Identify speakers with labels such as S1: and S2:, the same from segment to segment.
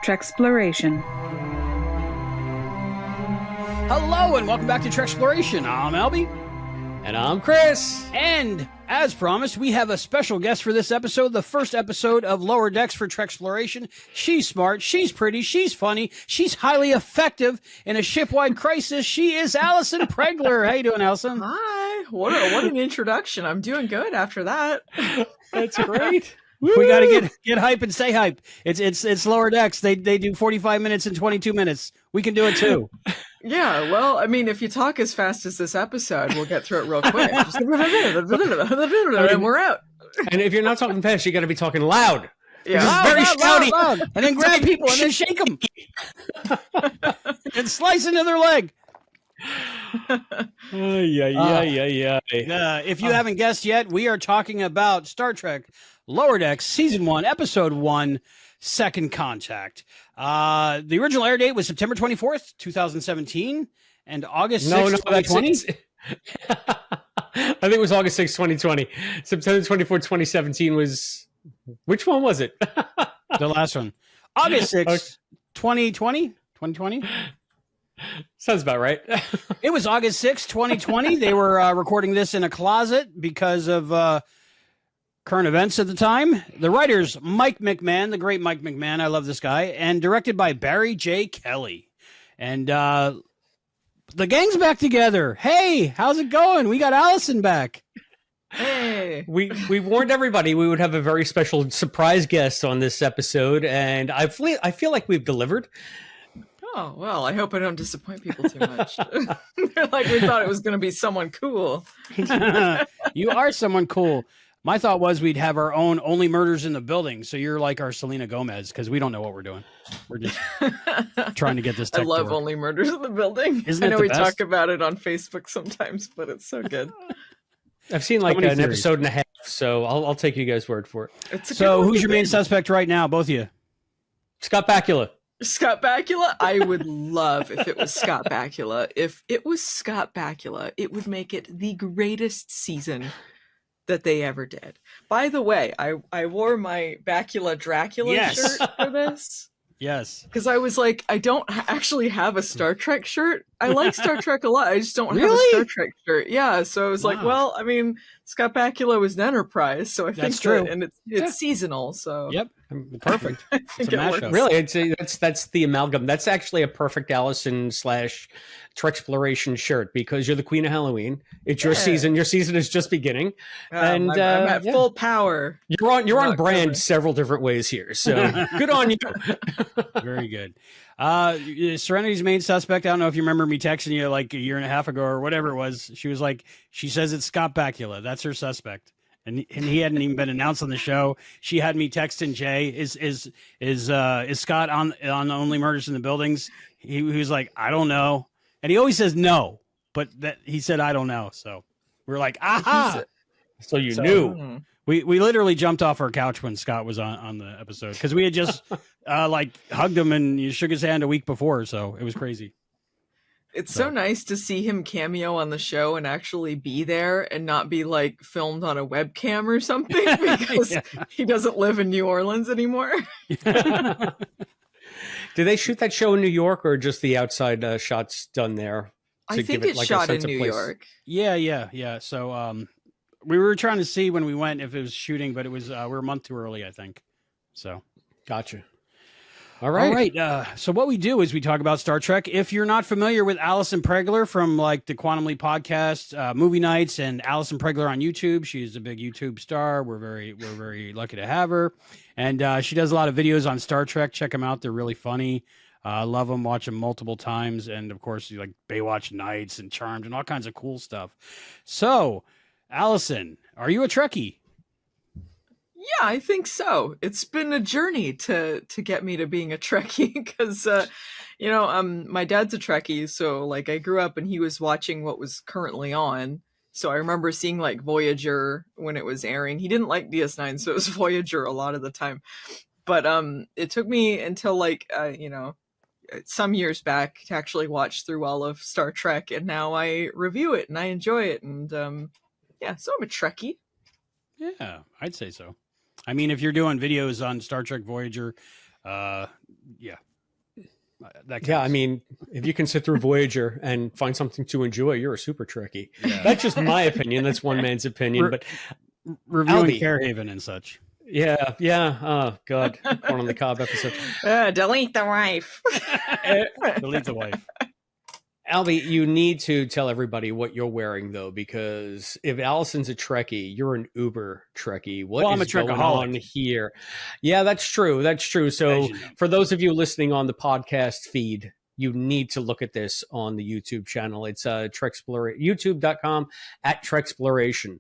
S1: Treksploration.
S2: Hello and welcome back to Treksploration. I'm Albie.
S3: And I'm Chris.
S2: And as promised, we have a special guest for this episode, the first episode of Lower Decks for Treksploration. She's smart, she's pretty, she's funny, she's highly effective in a shipwide crisis. She is Allison Pregler. How you doing, Allison?
S4: Hi. What an introduction. I'm doing good after that.
S3: That's great.
S2: We got to get hype and stay hype. It's Lower Decks. They do 45 minutes and 22 minutes. We can do it too.
S4: Yeah, well, I mean, if you talk as fast as this episode, we'll get through it real quick. Just and we're out.
S3: And if you're not talking fast, you got to be talking loud.
S4: Yeah,
S2: very shouty. Loud. And then grab people and then shake them and slice into their leg. If you haven't guessed yet, we are talking about Star Trek Lower Decks Season 1, Episode 1, Second Contact. The original air date was September 24th, 2017, and August 6th, 2020.
S3: I think it was August 6th, 2020. September 24th, 2017 was... Which one was it?
S2: The last one. August 6th, 2020? 2020?
S3: Sounds about right.
S2: It was August 6th, 2020. They were recording this in a closet because of current events at the time. The writers, Mike McMahon, the great Mike McMahon, I love this guy, and directed by Barry J. Kelly. And the gang's back together. Hey, how's it going? We got Allison back.
S4: Hey.
S3: We warned everybody we would have a very special surprise guest on this episode, and I feel like we've delivered.
S4: Oh, well, I hope I don't disappoint people too much. Like we thought it was going to be someone cool.
S2: You are someone cool. My thought was we'd have our own Only Murders in the Building. So you're like our Selena Gomez because we don't know what we're doing. We're just trying to get this tech
S4: I love
S2: to work.
S4: Only Murders in the Building.
S2: Isn't
S4: I
S2: it
S4: know
S2: the
S4: we
S2: best?
S4: talk about it on Facebook sometimes, but it's so good.
S3: I've seen like
S2: many
S3: an
S2: theories?
S3: episode and a half, so I'll take you guys' word for it.
S4: It's a
S2: So
S4: good one.
S2: who's your main suspect right now? Both of you.
S3: Scott Bakula.
S4: Scott Bakula? I would love if it was Scott Bakula. If it was Scott Bakula, it would make it the greatest season that they ever did. By the way, I wore my Bakula Dracula
S2: Yes.
S4: shirt for this.
S2: Yes.
S4: Because I was like, I don't actually have a Star Trek shirt. I like Star Trek a lot. I just don't have a
S2: Really?
S4: Star Trek shirt. Yeah, so I was like,
S2: Wow.
S4: well, I mean, Scott Bakula was an Enterprise, so I think
S2: That's true.
S4: and it's seasonal, so
S2: Yep. Perfect.
S4: I
S2: It's
S4: think
S2: a
S4: it
S2: mashup.
S4: works.
S3: Really, that's the amalgam. That's actually a perfect Allison / Treksploration shirt because you're the queen of Halloween. It's your
S4: Yeah.
S3: season. Your season is just beginning, and
S4: I'm at
S3: yeah.
S4: full power.
S3: You're on
S4: Not
S3: brand
S4: covered.
S3: several different ways here. So good on you.
S2: Very good. Serenity's main suspect. I don't know if you remember me texting you like a year and a half ago or whatever it was. She was like, she says it's Scott Bakula. That's her suspect. And he hadn't even been announced on the show. She had me texting Jay. Is Scott on Only Murders in the Buildings? He was like, I don't know. And he always says no, but that he said I don't know. So we're like, aha.
S3: So you knew.
S4: Mhm.
S2: We literally jumped off our couch when Scott was on the episode because we had just like hugged him and you shook his hand a week before, so it was crazy.
S4: It's so nice to see him cameo on the show and actually be there and not be like filmed on a webcam or something because
S2: Yeah.
S4: he doesn't live in New Orleans anymore.
S3: Did they shoot that show in New York or just the outside shots done there?
S4: I
S3: to
S4: think
S3: give it,
S4: it's
S3: like, a
S4: shot in
S3: sense of
S4: New
S3: place?
S4: York.
S2: Yeah. So we were trying to see when we went if it was shooting, but it was we were a month too early, I think. So
S3: Gotcha. All right.
S2: All right. So what we do is we talk about Star Trek. If you're not familiar with Allison Pregler from like the Quantum Leap podcast, Movie Nights, and Allison Pregler on YouTube, she's a big YouTube star. We're very lucky to have her, and she does a lot of videos on Star Trek. Check them out; they're really funny. Love them, watch them multiple times, and of course, like Baywatch Nights and Charmed and all kinds of cool stuff. So, Allison, are you a Trekkie?
S4: Yeah, I think so. It's been a journey to get me to being a Trekkie because, my dad's a Trekkie. So like I grew up and he was watching what was currently on. So I remember seeing like Voyager when it was airing. He didn't like DS9, so it was Voyager a lot of the time. But it took me until like, some years back to actually watch through all of Star Trek. And now I review it and I enjoy it. And so I'm a Trekkie.
S2: Yeah, I'd say so. I mean, if you're doing videos on Star Trek Voyager, Yeah. That
S3: Yeah, I
S2: counts.
S3: mean, if you can sit through Voyager and find something to enjoy, you're a super Trekkie.
S2: Yeah.
S3: That's just my opinion. That's one man's opinion. But
S2: Reviewing
S3: Albie.
S2: Fairhaven and such.
S3: yeah. Oh, God. Corn on the cob episode.
S4: Delete the wife.
S2: Delete the wife.
S3: Albie, you need to tell everybody what you're wearing, though, because if Allison's a Trekkie, you're an Uber Trekkie. What
S2: Well, I'm
S3: is
S2: a
S3: going
S2: Trekaholic.
S3: on here? Yeah, that's true. That's true. So
S2: As you know.
S3: for those of you listening on the podcast feed, you need to look at this on the YouTube channel. It's youtube.com @Treksploration.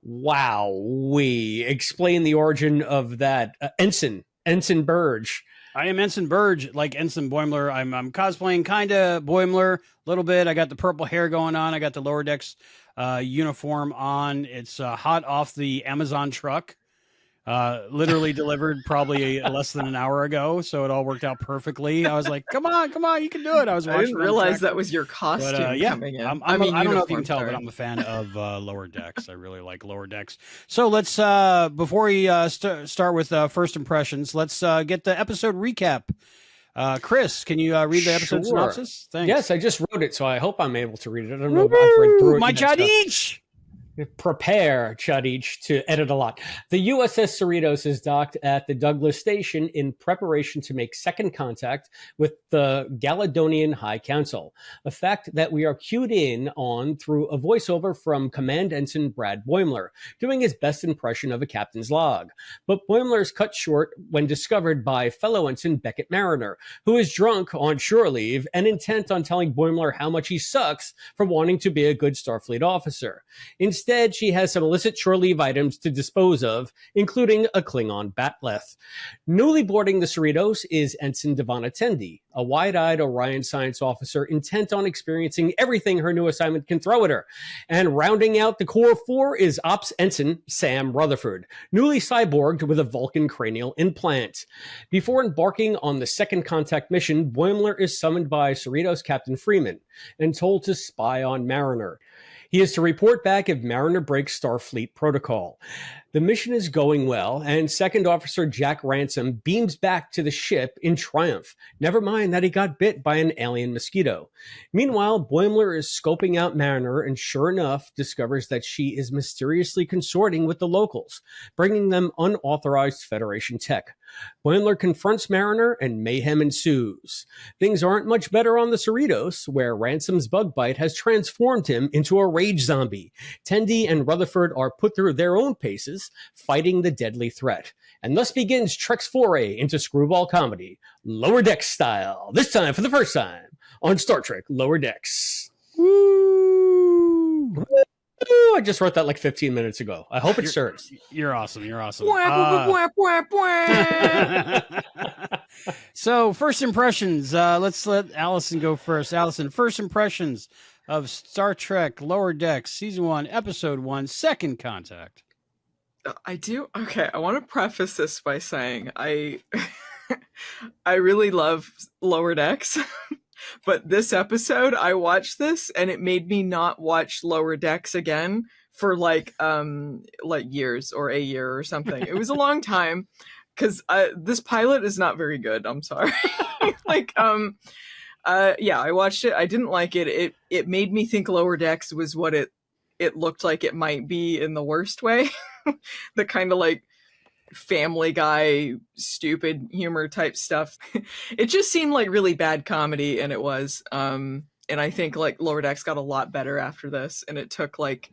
S3: Wow. We explain the origin of that. Ensign Burge.
S2: I am Ensign Burge, like Ensign Boimler. I'm cosplaying kind of Boimler a little bit. I got the purple hair going on. I got the lower decks uniform on. It's hot off the Amazon truck. Literally delivered probably less than an hour ago, so it all worked out perfectly. I was like, "Come on, you can do it." I was watching.
S4: I didn't realize that was your costume
S2: yeah,
S4: coming in.
S2: I don't know if you can tell, but I'm a fan of lower decks. I really like lower decks. So let's before we start with first impressions, let's get the episode recap. Chris, can you read the episode
S3: Sure.
S2: synopsis? Thanks.
S3: Yes, I just wrote it, so I hope I'm able to read it. I don't know if I've read through it.
S2: My
S3: yet, so-
S2: Chadich!
S3: Prepare, Chadich, to edit a lot. The USS Cerritos is docked at the Douglas Station in preparation to make second contact with the Galadonian High Council, a fact that we are cued in on through a voiceover from Command Ensign Brad Boimler, doing his best impression of a captain's log. But Boimler is cut short when discovered by fellow Ensign Beckett Mariner, who is drunk on shore leave and intent on telling Boimler how much he sucks for wanting to be a good Starfleet officer. Instead, she has some illicit shore leave items to dispose of, including a Klingon batleth. Newly boarding the Cerritos is Ensign Devana Tendi, a wide-eyed Orion science officer intent on experiencing everything her new assignment can throw at her. And rounding out the core four is Ops Ensign Sam Rutherford, newly cyborged with a Vulcan cranial implant. Before embarking on the second contact mission, Boimler is summoned by Cerritos Captain Freeman and told to spy on Mariner. He is to report back if Mariner breaks Starfleet protocol. The mission is going well, and Second Officer Jack Ransom beams back to the ship in triumph. Never mind that he got bit by an alien mosquito. Meanwhile, Boimler is scoping out Mariner and sure enough discovers that she is mysteriously consorting with the locals, bringing them unauthorized Federation tech. Boimler confronts Mariner and mayhem ensues. Things aren't much better on the Cerritos, where Ransom's bug bite has transformed him into a rage zombie. Tendi and Rutherford are put through their own paces, fighting the deadly threat. And thus begins Trek's foray into screwball comedy, Lower Decks style, this time for the first time on Star Trek Lower Decks.
S2: Woo!
S3: Ooh, I just wrote that like 15 minutes ago. I hope it serves.
S2: You're awesome. You're awesome. So first impressions. Let's let Allison go first. Allison, first impressions of Star Trek Lower Decks, Season 1, Episode 1, Second Contact.
S4: I do. Okay, I want to preface this by saying I really love Lower Decks. But this episode, I watched this and it made me not watch Lower Decks again for like years or a year or something. It was a long time because this pilot is not very good. I'm sorry. Yeah, I watched it. I didn't like it. It made me think Lower Decks was what it looked like it might be in the worst way. The kind of like Family Guy stupid humor type stuff. It just seemed like really bad comedy, and it was and I think like Lower Decks got a lot better after this, and it took like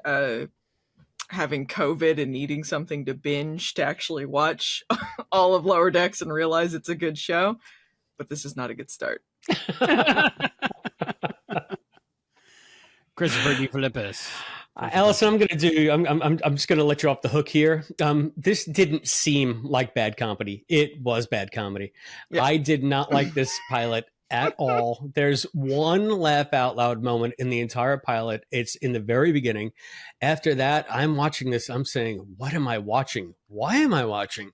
S4: having COVID and needing something to binge to actually watch all of Lower Decks and realize it's a good show. But this is not a good start.
S2: Christopher D. Philippus.
S3: Allison, I'm just gonna let you off the hook here. This didn't seem like bad comedy. It was bad comedy. Yeah. I did not like this pilot at all. There's one laugh out loud moment in the entire pilot. It's in the very beginning. After that, I'm watching this. I'm saying, what am I watching? Why am I watching?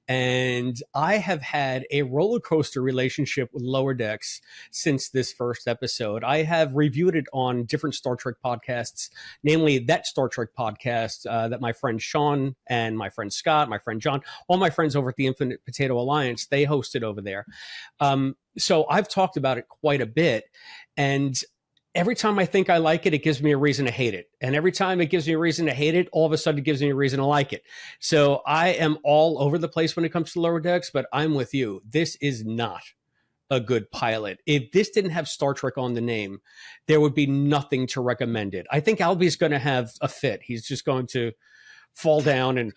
S3: And I have had a roller coaster relationship with Lower Decks since this first episode. I have reviewed it on different Star Trek podcasts, namely that Star Trek podcast that my friend Sean and my friend Scott, my friend John, all my friends over at the Infinite Potato Alliance, they hosted over there. So I've talked about it quite a bit. And every time I think I like it, it gives me a reason to hate it. And every time it gives me a reason to hate it, all of a sudden it gives me a reason to like it. So I am all over the place when it comes to Lower Decks, but I'm with you. This is not a good pilot. If this didn't have Star Trek on the name, there would be nothing to recommend it. I think Albie's going to have a fit. He's just going to fall down and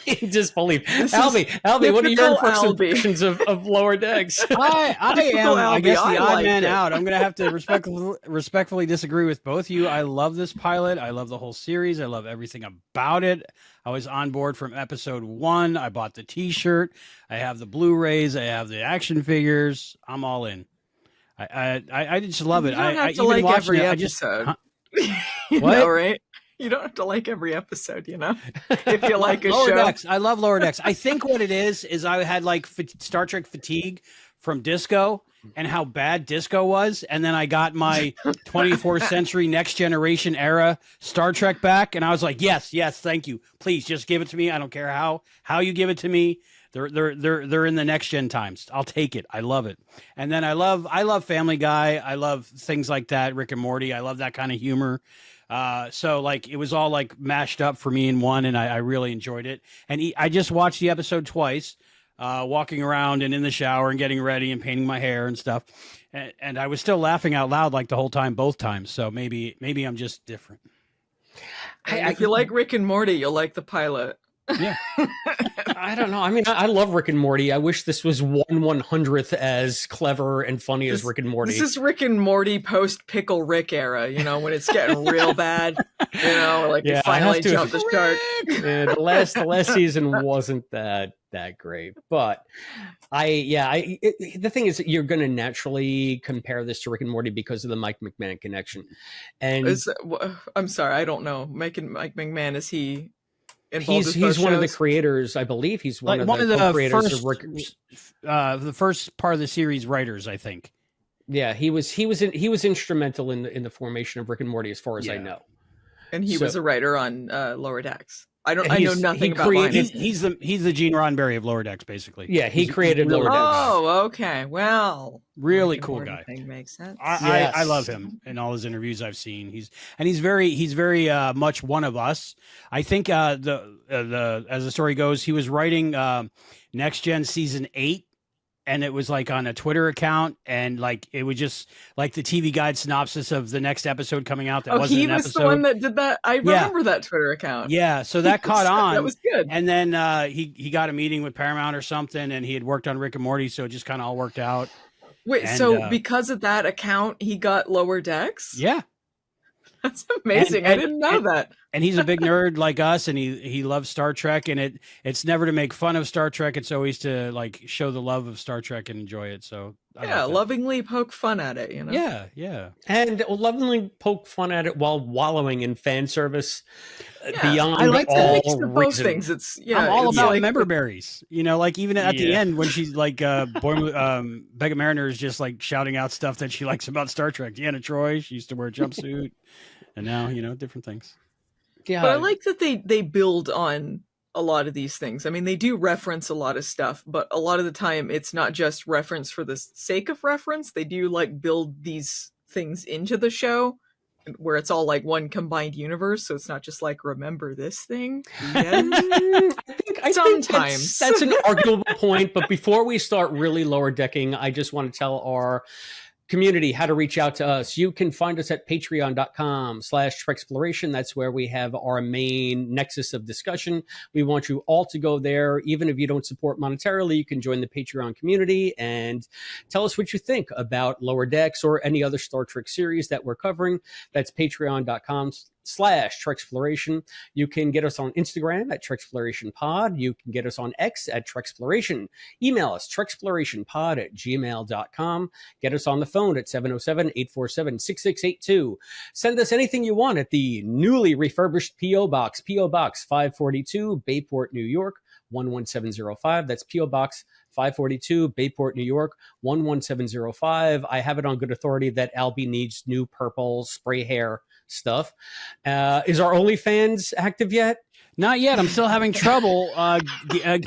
S3: in disbelief. Albie, what are your first impressions of Lower Decks?
S2: I am, I guess, the odd man
S4: it.
S2: out. I'm going to have to respectfully disagree with both of you. I love this pilot. I love the whole series. I love everything about it. I was on board from episode 1. I bought the T-shirt. I have the Blu-rays. I have the action figures. I'm all in. I just love it.
S4: You don't have to
S2: even
S4: like every
S2: it,
S4: episode. You
S2: What?
S4: know, right? You don't have to like every episode, you know, if you like a
S2: Lower
S4: show.
S2: Decks. I love Lower Decks. I think what it is I had like Star Trek fatigue from disco and how bad disco was. And then I got my 24th century next generation era Star Trek back. And I was like, yes, thank you. Please just give it to me. I don't care how you give it to me. They're in the next gen times. I'll take it. I love it. And then I love Family Guy. I love things like that. Rick and Morty. I love that kind of humor. So like it was all like mashed up for me in one, and I really enjoyed it. And I just watched the episode twice, walking around and in the shower and getting ready and painting my hair and stuff. And I was still laughing out loud like the whole time, both times. So maybe I'm just different.
S4: If you like Rick and Morty, you'll like the pilot.
S2: Yeah.
S3: I don't know. I mean, I love Rick and Morty. I wish this was 1/100th as clever and funny as Rick and Morty.
S4: This is Rick and Morty post Pickle Rick era, you know, when it's getting real bad. You know, like you finally jumped the shark.
S3: Yeah, the last season wasn't that great, but the thing is, you're going to naturally compare this to Rick and Morty because of the Mike McMahon connection. And
S4: I'm sorry, I don't know. Mike McMahon, is he?
S3: He's one of the creators, I believe. He's one of the creators of Rick.
S2: The first part of the series writers, I think.
S3: Yeah, he was instrumental in the formation of Rick and Morty, as far as I know.
S4: And he was a writer on Lower Decks. I know nothing about mine.
S2: He's the Gene Roddenberry of Lower Decks, basically.
S3: Yeah, he created Lower Decks.
S4: Oh, okay. Well,
S2: really cool guy.
S4: Makes sense.
S2: I love him in all his interviews I've seen. He's very much one of us. I think as the story goes, he was writing Next Gen season 8. And it was like on a Twitter account, and like it was just like the TV Guide synopsis of the next episode coming out. That wasn't an episode. He was
S4: the one that did that. I remember that Twitter account.
S2: Yeah, so that caught on.
S4: That was good.
S2: And then he got a meeting with Paramount or something, and he had worked on Rick and Morty, so it just kind of all worked out.
S4: Wait, so because of that account, he got Lower Decks?
S2: Yeah.
S4: That's amazing. I didn't know that.
S2: And he's a big nerd like us, and he loves Star Trek, and it's never to make fun of Star Trek. It's always to like show the love of Star Trek and enjoy it. So
S4: lovingly poke fun at it, you know?
S2: Yeah.
S3: And lovingly poke fun at it while wallowing in fan service beyond
S2: I like
S3: all
S4: both things.
S2: I'm all about like member berries. You know, like even at the end when she's like Boimler, Becca Mariner is just like shouting out stuff that she likes about Star Trek. Deanna Troi, she used to wear a jumpsuit, and now, you know, different things.
S4: Yeah. But I like that they build on a lot of these things. I mean, they do reference a lot of stuff, but a lot of the time it's not just reference for the sake of reference. They do like build these things into the show where it's all like one combined universe. So it's not just like, remember this thing.
S3: I think that's an arguable point. But before we start really lower decking, I just want to tell our community how to reach out to us. You can find us at patreon.com/Treksploration. That's where we have our main nexus of discussion. We want you all to go there. Even if you don't support monetarily, you can join the Patreon community and tell us what you think about Lower Decks or any other Star Trek series that we're covering. That's patreon.com/Treksploration. You can get us on Instagram at TreksplorationPod. You can get us on X at Treksploration. Email us, TreksplorationPod@gmail.com. Get us on the phone at 707-847-6682. Send us anything you want at the newly refurbished P.O. Box, P.O. Box 542, Bayport, New York, 11705. That's P.O. Box 542, Bayport, New York, 11705. I have it on good authority that Albie needs new purple spray hair stuff. Is our OnlyFans active yet?
S2: Not yet. I'm still having trouble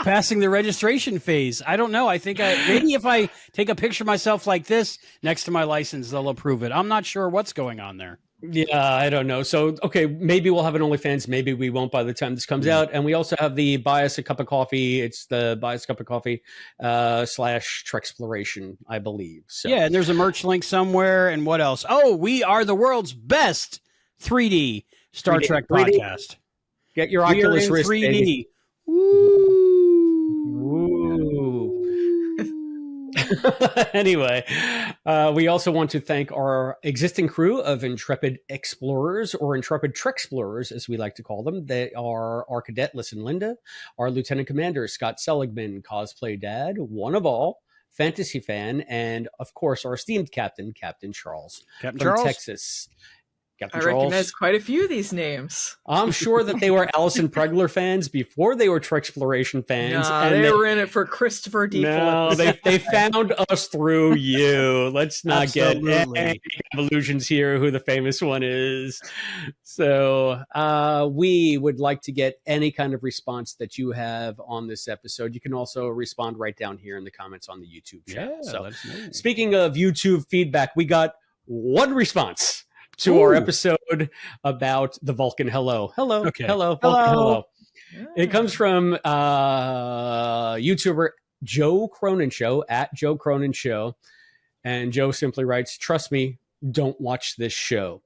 S2: passing the registration phase. I don't know. I think maybe if I take a picture of myself like this next to my license, they'll approve it. I'm not sure what's going on there.
S3: Yeah, I don't know. So, okay, maybe we'll have an OnlyFans. Maybe we won't by the time this comes out. And we also have the Buy Us a Cup of Coffee. It's the Buy Us a Cup of Coffee / Treksploration, I believe. So.
S2: Yeah, and there's a merch link somewhere. And what else? Oh, we are the world's best 3D Star Trek
S3: 3D.
S2: Podcast.
S3: Get your Oculus Rift
S2: 3D.
S3: baby. Anyway, we also want to thank our existing crew of intrepid explorers, or intrepid Treksplorers, as we like to call them. They are our cadet, Listen Linda, our lieutenant commander, Scott Seligman, cosplay dad, one of all, fantasy fan, and of course, our esteemed captain, Captain Charles,
S2: Captain
S3: from
S2: Charles?
S3: Texas. Captain
S4: I
S3: Charles.
S4: recognize quite a few of these names.
S3: I'm sure that they were Allison Pregler fans before they were Treksploration fans.
S4: Nah,
S3: and
S4: they were in it for Christopher D.
S3: No, they found us through you. Let's not
S2: Absolutely.
S3: get any illusions here who the famous one is. So we would like to get any kind of response that you have on this episode. You can also respond right down here in the comments on the YouTube channel.
S2: Yeah,
S3: So
S2: let us know.
S3: speaking of YouTube feedback, we got one response to our episode about the Vulcan Hello. Hello.
S2: Okay.
S3: Hello. Vulcan Hello.
S4: Yeah.
S3: It comes from YouTuber Joe Cronin Show, at Joe Cronin Show. And Joe simply writes, "Trust me, don't watch this show."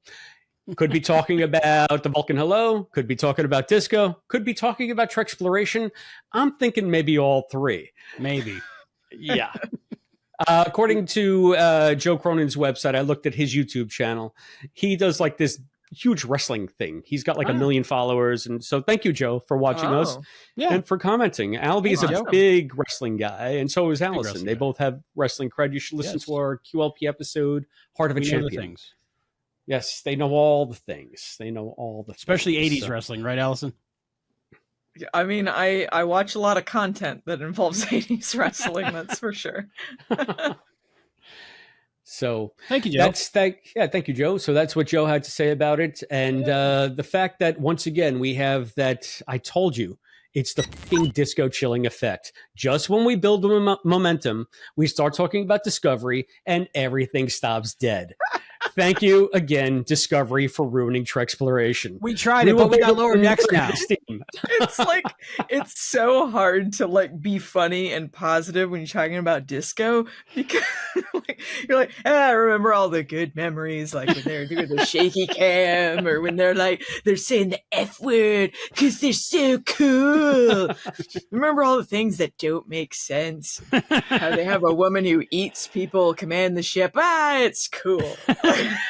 S3: Could be talking about the Vulcan Hello, could be talking about disco, could be talking about Treksploration. I'm thinking maybe all three.
S2: Maybe.
S3: Yeah. According to Joe Cronin's website, I looked at his YouTube channel. He does like this huge wrestling thing. He's got like 1 million followers. And so thank you, Joe, for watching us
S2: Yeah.
S3: and for commenting. Albie is a
S4: Awesome.
S3: big wrestling guy, and so is Allison.
S2: wrestling
S3: They
S2: guy.
S3: both have wrestling cred. You should listen
S2: Yes.
S3: to our QLP episode, Heart of a
S2: We know the
S3: Champion.
S2: things.
S3: Yes, they know all the things. They know all the
S2: Especially
S3: things.
S2: 80s
S3: So-
S2: wrestling, right, Allison?
S4: I mean, I watch a lot of content that involves 80s wrestling, that's for sure.
S3: So
S2: Thank you, Joe.
S3: thank you, Joe. So that's what Joe had to say about it. And the fact that once again we have that, I told you, it's the fucking disco chilling effect. Just when we build the momentum, we start talking about Discovery and everything stops dead. Thank you again, Discovery, for ruining Treksploration.
S2: We tried it, but we got lower decks now.
S3: Steam.
S4: It's like, it's so hard to like be funny and positive when you're talking about disco, because like, you're like, I remember all the good memories, like when they're doing the shaky cam, or when they're saying the F word because they're so cool. Remember all the things that don't make sense. How they have a woman who eats people command the ship. It's cool.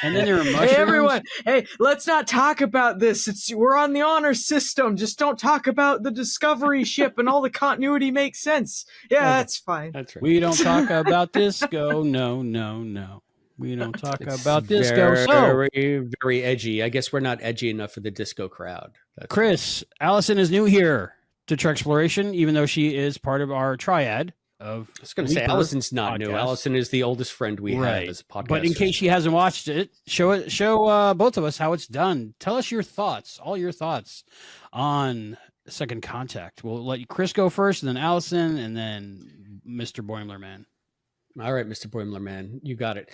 S2: And then there are mushrooms.
S4: Hey everyone! Hey, let's not talk about this. We're on the honor system. Just don't talk about the Discovery ship, and all the continuity makes sense. Yeah, that's fine.
S3: That's right.
S2: We don't talk about disco. No, no, no. We don't talk
S3: It's
S2: about disco. So,
S3: very, very edgy. I guess we're not edgy enough for the disco crowd. That's
S2: Chris, Allison is new here to Treksploration, even though she is part of our triad of.
S3: I was going to say,
S2: Leaper
S3: Allison's not new.
S2: podcast.
S3: Allison is the oldest friend we
S2: Right.
S3: have as a podcast.
S2: But in case she hasn't watched it, show both of us how it's done. Tell us your thoughts, all your thoughts on Second Contact. We'll let Chris go first, and then Allison, and then Mr. Boimler Man.
S3: All right, Mr. Boimler, man, you got it.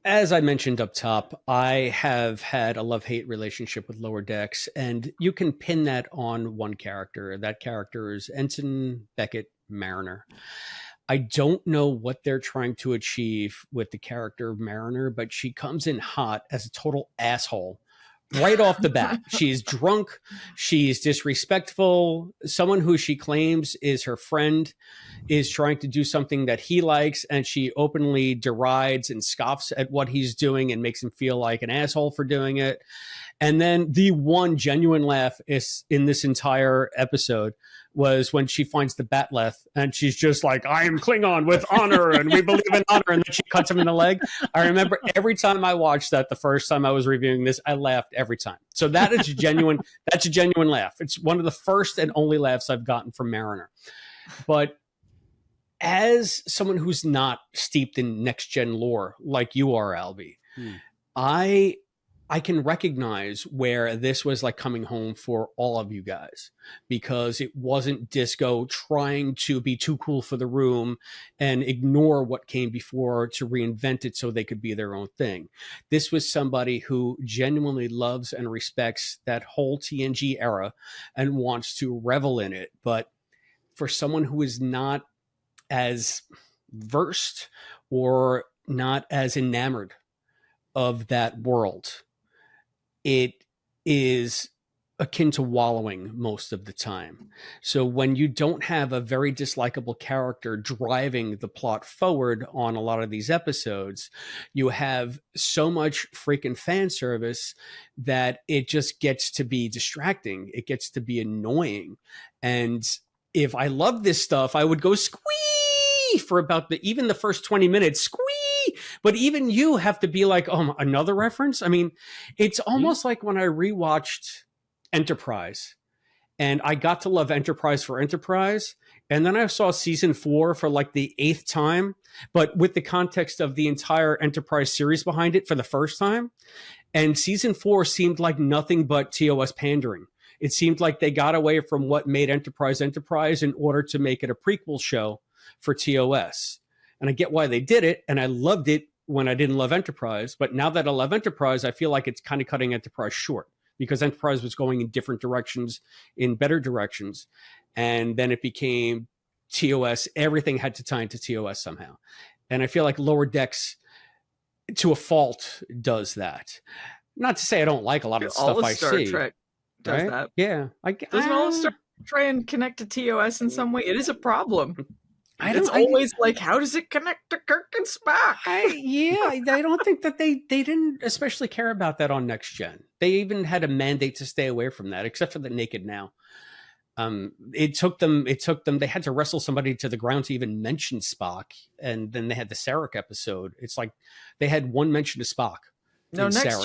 S3: As I mentioned up top, I have had a love-hate relationship with Lower Decks, and you can pin that on one character. That character is Ensign Beckett Mariner. I don't know what they're trying to achieve with the character of Mariner, but she comes in hot as a total asshole right off the bat. She's drunk. She's disrespectful. Someone who she claims is her friend is trying to do something that he likes, and she openly derides and scoffs at what he's doing and makes him feel like an asshole for doing it. And then the one genuine laugh is in this entire episode was when she finds the Batleth and she's just like, I am Klingon with honor and we believe in honor. And then she cuts him in the leg. I remember every time I watched that, the first time I was reviewing this, I laughed every time. So that is genuine. That's a genuine laugh. It's one of the first and only laughs I've gotten from Mariner. But as someone who's not steeped in next gen lore like you are, Albie, I can recognize where this was like coming home for all of you guys, because it wasn't Disco trying to be too cool for the room and ignore what came before to reinvent it so they could be their own thing. This was somebody who genuinely loves and respects that whole TNG era and wants to revel in it. But for someone who is not as versed or not as enamored of that world, it is akin to wallowing most of the time. So when you don't have a very dislikable character driving the plot forward on a lot of these episodes, you have so much freaking fan service that it just gets to be distracting. It gets to be annoying. And if I love this stuff, I would go squee for about even the first 20 minutes, squee. But even you have to be like, oh, another reference? I mean, it's almost like when I rewatched Enterprise and I got to love Enterprise for Enterprise. And then I saw season 4 for like the 8th time, but with the context of the entire Enterprise series behind it for the first time. And season 4 seemed like nothing but TOS pandering. It seemed like they got away from what made Enterprise Enterprise in order to make it a prequel show for TOS. And I get why they did it. And I loved it when I didn't love Enterprise. But now that I love Enterprise, I feel like it's kind of cutting Enterprise short, because Enterprise was going in different directions, in better directions. And then it became TOS. Everything had to tie into TOS somehow. And I feel like Lower Decks, to a fault, does that. Not to say I don't like a lot of the stuff I see.
S4: Star Trek does
S3: right?
S4: that.
S3: Yeah.
S4: Doesn't all of Star Trek try and connect to TOS in some way? It is a problem.
S3: It's
S4: always like, how does it connect to Kirk and Spock?
S3: I don't think that they didn't especially care about that on Next Gen. They even had a mandate to stay away from that, except for the Naked Now. It took them. They had to wrestle somebody to the ground to even mention Spock, and then they had the Sarek episode. It's like they had one mention of Spock.
S4: No, next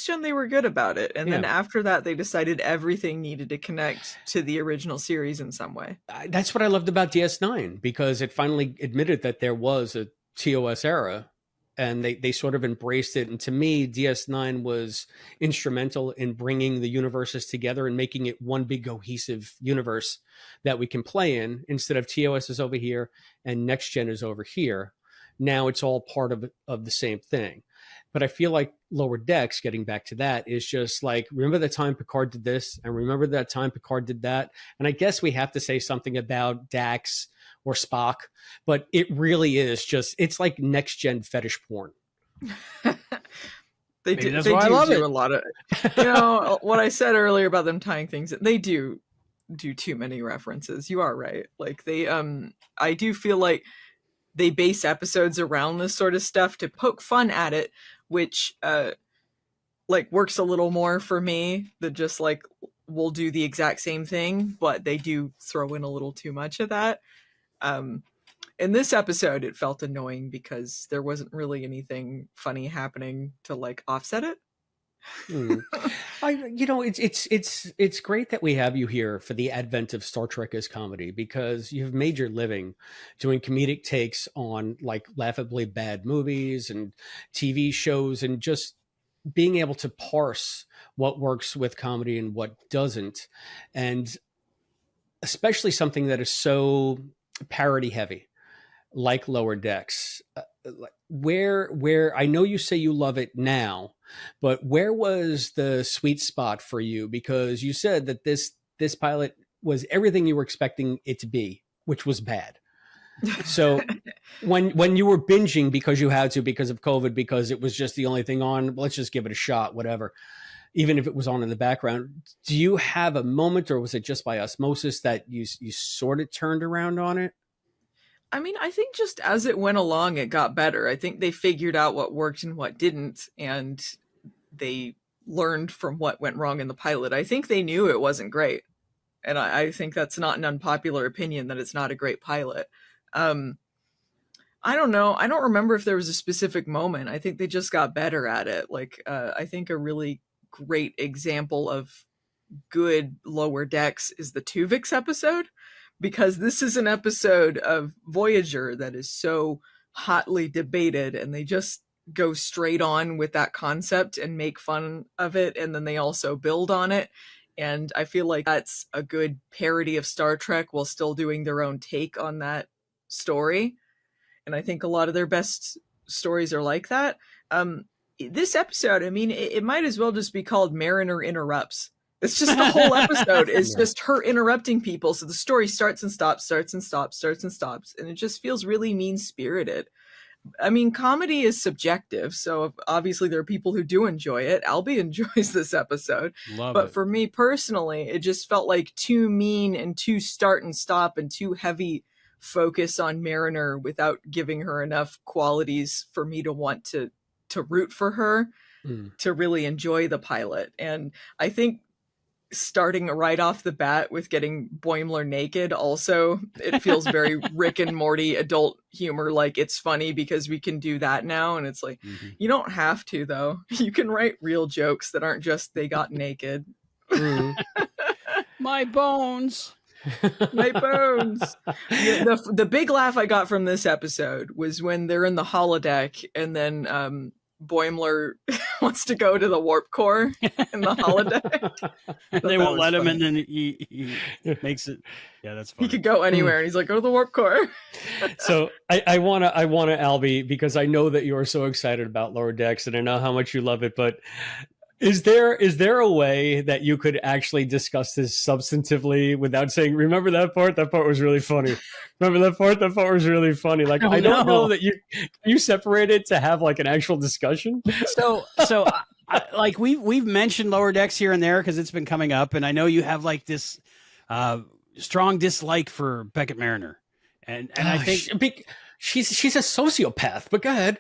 S4: gen, they were good about it, and then after that, they decided everything needed to connect to the original series in some way.
S3: That's what I loved about DS9, because it finally admitted that there was a TOS era, and they sort of embraced it. And to me, DS9 was instrumental in bringing the universes together and making it one big cohesive universe that we can play in, instead of TOS is over here and Next Gen is over here. Now it's all part of the same thing. But I feel like Lower Decks, getting back to that, is just like, remember the time Picard did this, and remember that time Picard did that. And I guess we have to say something about Dax or Spock, but it really is just, it's like Next Gen fetish porn.
S4: They do a lot of, what I said earlier about them tying things, they do too many references. You are right. Like I do feel like they base episodes around this sort of stuff to poke fun at it, which works a little more for me than just like, we'll do the exact same thing, but they do throw in a little too much of that. In this episode, it felt annoying because there wasn't really anything funny happening to like offset it.
S3: It's great that we have you here for the advent of Star Trek as comedy, because you've made your living doing comedic takes on like laughably bad movies and TV shows, and just being able to parse what works with comedy and what doesn't, and especially something that is so parody heavy like Lower Decks. Where I know you say you love it now, but where was the sweet spot for you? Because you said that this pilot was everything you were expecting it to be, which was bad. So when you were binging because you had to, because of COVID, because it was just the only thing on, let's just give it a shot, whatever, even if it was on in the background, do you have a moment, or was it just by osmosis that you sort of turned around on it?
S4: I mean, I think just as it went along, it got better. I think they figured out what worked and what didn't, and they learned from what went wrong in the pilot. I think they knew it wasn't great. and I think that's not an unpopular opinion that it's not a great pilot. I don't know. I don't remember if there was a specific moment. I think they just got better at it. Like, I think a really great example of good Lower Decks is the Tuvix episode, because this is an episode of Voyager that is so hotly debated, and they just go straight on with that concept and make fun of it, and then they also build on it. And I feel like that's a good parody of Star Trek while still doing their own take on that story. And I think a lot of their best stories are like that. This episode, I mean, it might as well just be called Mariner Interrupts. It's just the whole episode is just her interrupting people. So the story starts and stops, starts and stops, starts and stops. And it just feels really mean-spirited. I mean, comedy is subjective. So obviously there are people who do enjoy it. Albie enjoys this episode. But for me personally, it just felt like too mean and too start and stop and too heavy focus on Mariner without giving her enough qualities for me to want to root for her, to really enjoy the pilot. And I think starting right off the bat with getting Boimler naked, also, it feels very Rick and Morty adult humor. Like, it's funny because we can do that now. And it's like, you don't have to, though. You can write real jokes that aren't just they got naked.
S2: My bones.
S4: My bones. Yeah, the big laugh I got from this episode was when they're in the holodeck and then Boimler wants to go to the warp core in the holodeck.
S2: They won't let him, and then he makes it. Yeah, that's funny.
S4: He could go anywhere, and he's like, "Go to the warp core."
S3: So I wanna Albie, because I know that you're so excited about Lower Decks, and I know how much you love it, but is there a way that you could actually discuss this substantively without saying, remember that part? That part was really funny. Remember that part? That part was really funny. Like, I don't know that you separate it to have like an actual discussion.
S2: So like we've mentioned Lower Decks here and there because it's been coming up, and I know you have like this strong dislike for Beckett Mariner, and I think
S3: she's a sociopath. But go ahead.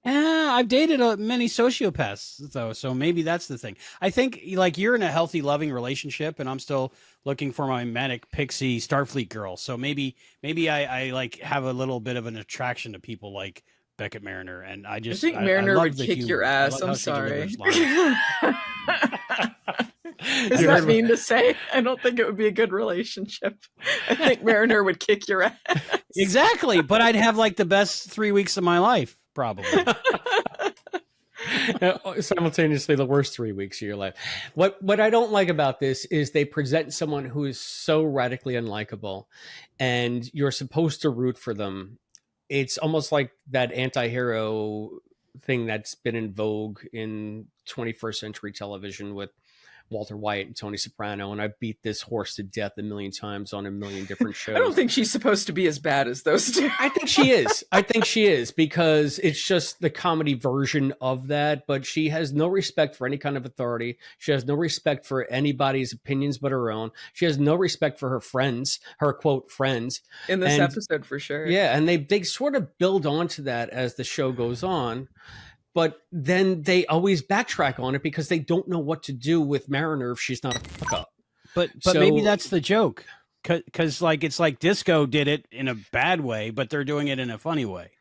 S2: I've dated many sociopaths, though, so maybe that's the thing. I think, like, you're in a healthy, loving relationship, and I'm still looking for my manic pixie Starfleet girl. So maybe I like have a little bit of an attraction to people like Beckett Mariner, and I think
S4: Mariner would kick your ass. I'm sorry. Is that mean to say? I don't think it would be a good relationship. I think Mariner would kick your ass.
S2: Exactly, but I'd have like the best 3 weeks of my life. Probably.
S3: Simultaneously the worst 3 weeks of your life. What I don't like about this is they present someone who is so radically unlikable, and you're supposed to root for them. It's almost like that anti-hero thing that's been in vogue in 21st century television with Walter White and Tony Soprano, and I beat this horse to death a million times on a million different shows.
S4: I don't think she's supposed to be as bad as those two.
S3: I think she is, because it's just the comedy version of that, but she has no respect for any kind of authority. She has no respect for anybody's opinions but her own. She has no respect for her friends, her quote friends.
S4: In this episode, for sure.
S3: Yeah, and they sort of build onto that as the show goes on. But then they always backtrack on it because they don't know what to do with Mariner if she's not a fuck up.
S2: But maybe that's the joke, because like it's like Disco did it in a bad way, but they're doing it in a funny way.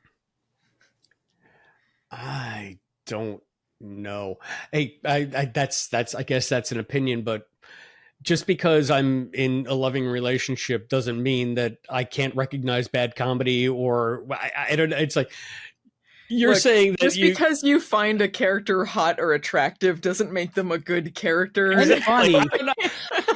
S3: I don't know. Hey, I guess that's an opinion, but just because I'm in a loving relationship doesn't mean that I can't recognize bad comedy, or I don't know. It's like, you're saying that
S4: just because you find a character hot or attractive doesn't make them a good character.
S2: It's funny.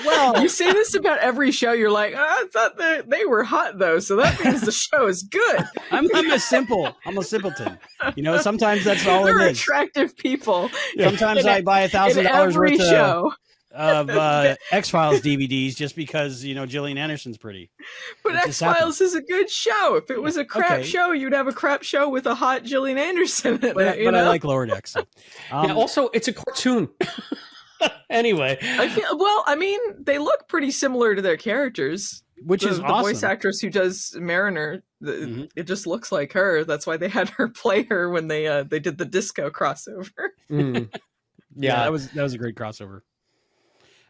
S4: Well, you say this about every show. You're like, I thought they were hot though, so that means the show is good.
S2: I'm a simpleton. You know, sometimes that's all
S4: They're
S2: it is.
S4: Attractive people.
S2: Sometimes I buy $1,000 worth of X-Files DVDs just because, you know, Gillian Anderson's pretty.
S4: But X-Files is a good show. If it was a crap show, you'd have a crap show with a hot Gillian Anderson in it.
S2: But I like Lower Decks.
S3: Also, it's a cartoon. Anyway.
S4: I mean, they look pretty similar to their characters.
S2: Which is awesome.
S4: The voice actress who does Mariner, it just looks like her. That's why they had her play her when they did the Disco crossover.
S2: Yeah, that was a great crossover.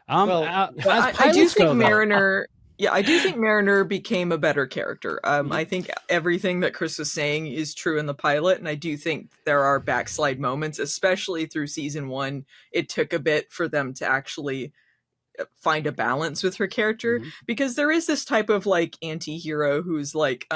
S3: Well,
S4: But I do think Mariner. Yeah, I do think Mariner became a better character. I think everything that Chris was saying is true in the pilot, and I do think there are backslide moments, especially through season 1. It took a bit for them to actually find a balance with her character, because there is this type of like anti-hero who's like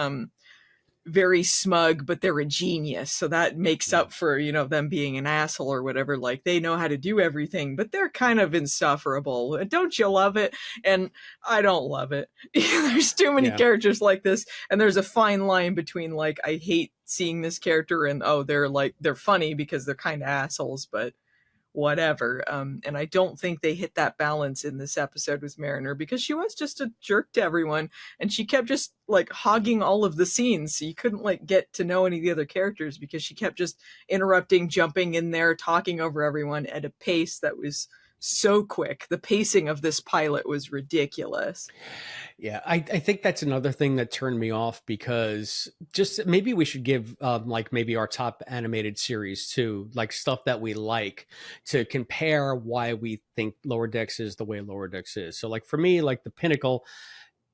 S4: very smug, but they're a genius, so that makes up for, you know, them being an asshole or whatever. Like, they know how to do everything, but they're kind of insufferable. Don't you love it? And I don't love it. There's too many characters like this, and there's a fine line between like, I hate seeing this character, and oh, they're funny because they're kind of assholes, but whatever. And I don't think they hit that balance in this episode with Mariner, because she was just a jerk to everyone, and she kept just like hogging all of the scenes, so you couldn't like get to know any of the other characters, because she kept just interrupting, jumping in there, talking over everyone at a pace that was so quick. The pacing of this pilot was ridiculous.
S3: Yeah, I think that's another thing that turned me off, because just maybe we should give like maybe our top animated series too, like stuff that we like, to compare why we think Lower Decks is the way Lower Decks is. So like for me, like the pinnacle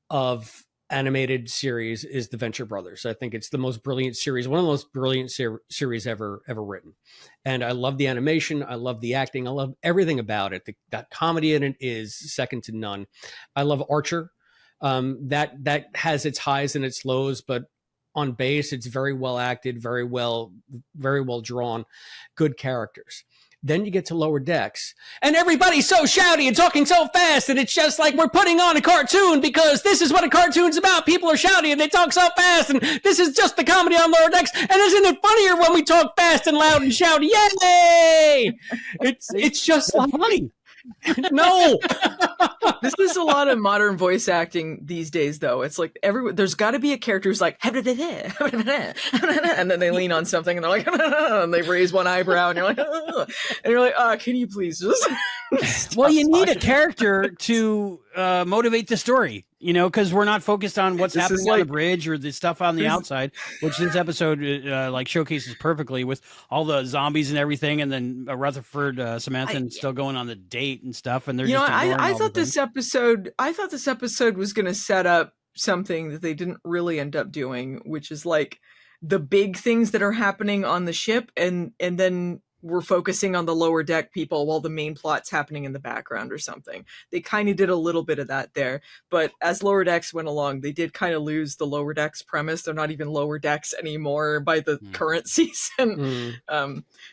S3: of animated series is the Venture Brothers. I think it's the most brilliant series, one of the most brilliant series ever written. And I love the animation. I love the acting. I love everything about it. That comedy in it is second to none. I love Archer. That has its highs and its lows, but on base, it's very well acted, very well drawn, good characters. Then you get to Lower Decks, and everybody's so shouty and talking so fast, and it's just like we're putting on a cartoon, because this is what a cartoon's about. People are shouty and they talk so fast, and this is just the comedy on Lower Decks. And isn't it funnier when we talk fast and loud and shouty? Yay! It's just like, funny. No.
S4: This is a lot of modern voice acting these days, though. It's like there's got to be a character who's like, and then they lean on something and they're like, and they raise one eyebrow, and you're like, and you're like, can you please just?
S2: Well, you need a character to motivate the story, you know, because we're not focused on what's happening on the bridge or the stuff on the outside, which this episode like showcases perfectly with all the zombies and everything, and then Rutherford Samantha still going on the date and stuff, and they're just
S4: I thought this episode was going to set up something that they didn't really end up doing, which is like the big things that are happening on the ship, and then we're focusing on the lower deck people while the main plot's happening in the background or something. They kind of did a little bit of that there, but as Lower Decks went along, they did kind of lose the Lower Decks premise. They're not even Lower Decks anymore by the current season.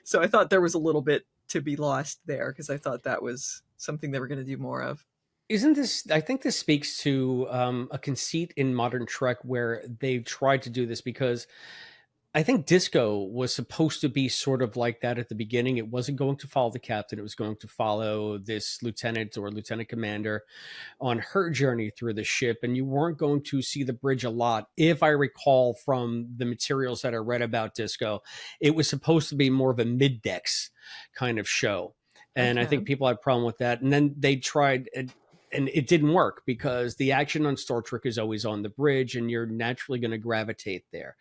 S4: So I thought there was a little bit to be lost there, because I thought that was something they were going to do more of.
S3: Isn't this, I think this speaks to a conceit in modern Trek where they tried to do this, because I think Disco was supposed to be sort of like that at the beginning. It wasn't going to follow the captain. It was going to follow this lieutenant or lieutenant commander on her journey through the ship. And you weren't going to see the bridge a lot. If I recall from the materials that I read about Disco, it was supposed to be more of a mid-decks kind of show. And I think people had a problem with that. And then they tried, and it didn't work, because the action on Star Trek is always on the bridge, and you're naturally going to gravitate there.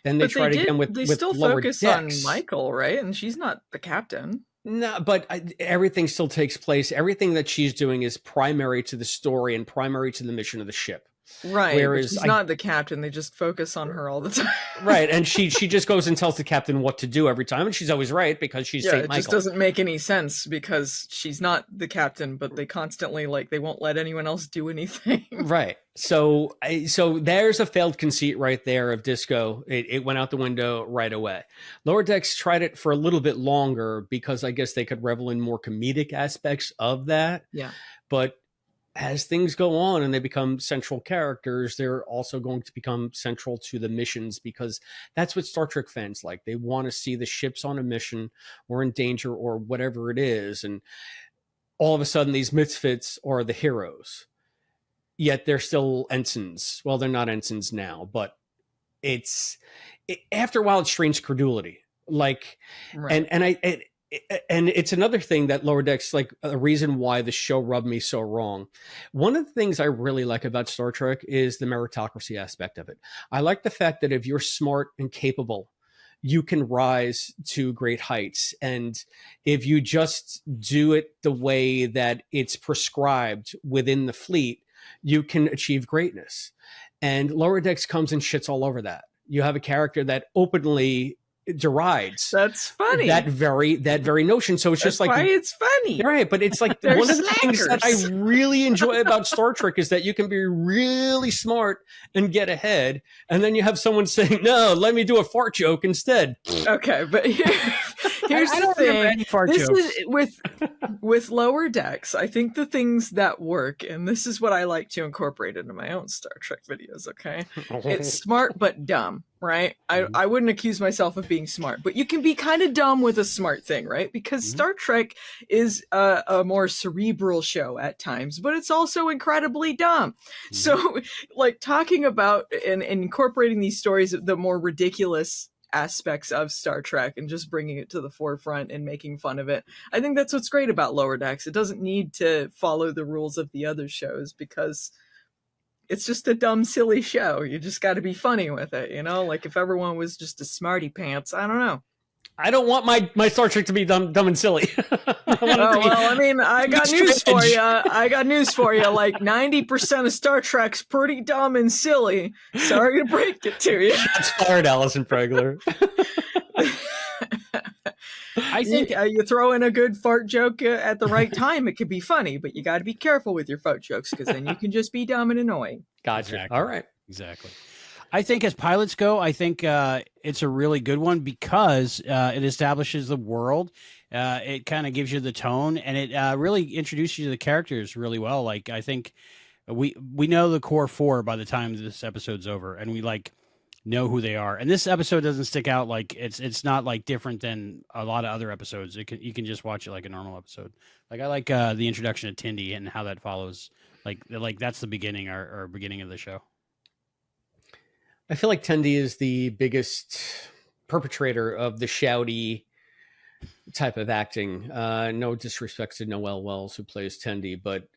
S3: Then they tried again with
S4: they still
S3: Lower
S4: focus
S3: Decks.
S4: on Michael, right? And she's not the captain.
S3: No, but everything still takes place. Everything that she's doing is primary to the story and primary to the mission of the ship.
S4: Right. Whereas she's not the captain. They just focus on her all the time.
S3: Right. And she just goes and tells the captain what to do every time. And she's always right, because she's St. Michael.
S4: It just doesn't make any sense, because she's not the captain, but they constantly, like, they won't let anyone else do anything.
S3: Right. So there's a failed conceit right there of Disco. It went out the window right away. Lower Decks tried it for a little bit longer, because I guess they could revel in more comedic aspects of that.
S4: Yeah.
S3: But as things go on and they become central characters, they're also going to become central to the missions, because that's what Star Trek fans like. They want to see the ships on a mission or in danger or whatever it is. And all of a sudden these misfits are the heroes, yet they're still ensigns. Well, they're not ensigns now, but after a while it strains credulity. Like, right. And it's another thing that Lower Decks, like a reason why the show rubbed me so wrong. One of the things I really like about Star Trek is the meritocracy aspect of it. I like the fact that if you're smart and capable, you can rise to great heights. And if you just do it the way that it's prescribed within the fleet, you can achieve greatness. And Lower Decks comes and shits all over that. You have a character that openly derides
S4: That's funny.
S3: that very notion. So it's
S4: That's
S3: just like,
S4: why it's funny.
S3: right? But it's like
S4: They're
S3: one of the things that I
S4: slackers.
S3: really enjoy about Star Trek is that you can be really smart and get ahead, and then you have someone saying, "No, let me do a fart joke instead."
S4: Okay, but here's
S2: I
S4: the
S2: don't remember
S4: thing.
S2: any fart
S4: This
S2: jokes.
S4: is with Lower Decks. I think the things that work, and this is what I like to incorporate into my own Star Trek videos. Okay, it's smart but dumb, right? I wouldn't accuse myself of being smart, but you can be kind of dumb with a smart thing, right? Because Star Trek is a more cerebral show at times, but it's also incredibly dumb. So, like talking about and incorporating these stories, the more ridiculous aspects of Star Trek, and just bringing it to the forefront and making fun of it. I think that's what's great about Lower Decks. It doesn't need to follow the rules of the other shows because it's just a dumb, silly show. You just got to be funny with it, you know? Like if everyone was just a smarty pants, I don't know.
S3: I don't want my Star Trek to be dumb and silly. I want it to be-
S4: Well, I mean, I got
S3: extra
S4: news for
S3: edge.
S4: you. I got news for you. Like 90% of Star Trek's pretty dumb and silly. Sorry to break it to you.
S3: Shots fired, Allison Pregler.
S2: I think
S4: You throw in a good fart joke at the right time, it could be funny, but you got to be careful with your fart jokes because then you can just be dumb and annoying.
S3: Gotcha.
S2: Exactly.
S3: All right.
S2: Exactly. I think as pilots go, I think it's a really good one because it establishes the world. It kind of gives you the tone, and it really introduces you to the characters really well. Like I think we know the core four by the time this episode's over, and we like know who they are. And this episode doesn't stick out like it's not like different than a lot of other episodes. You can just watch it like a normal episode. Like I like the introduction of Tindy and how that follows. Like that's the beginning or beginning of the show.
S3: I feel like Tendi is the biggest perpetrator of the shouty type of acting. No disrespect to Noelle Wells, who plays Tendi, but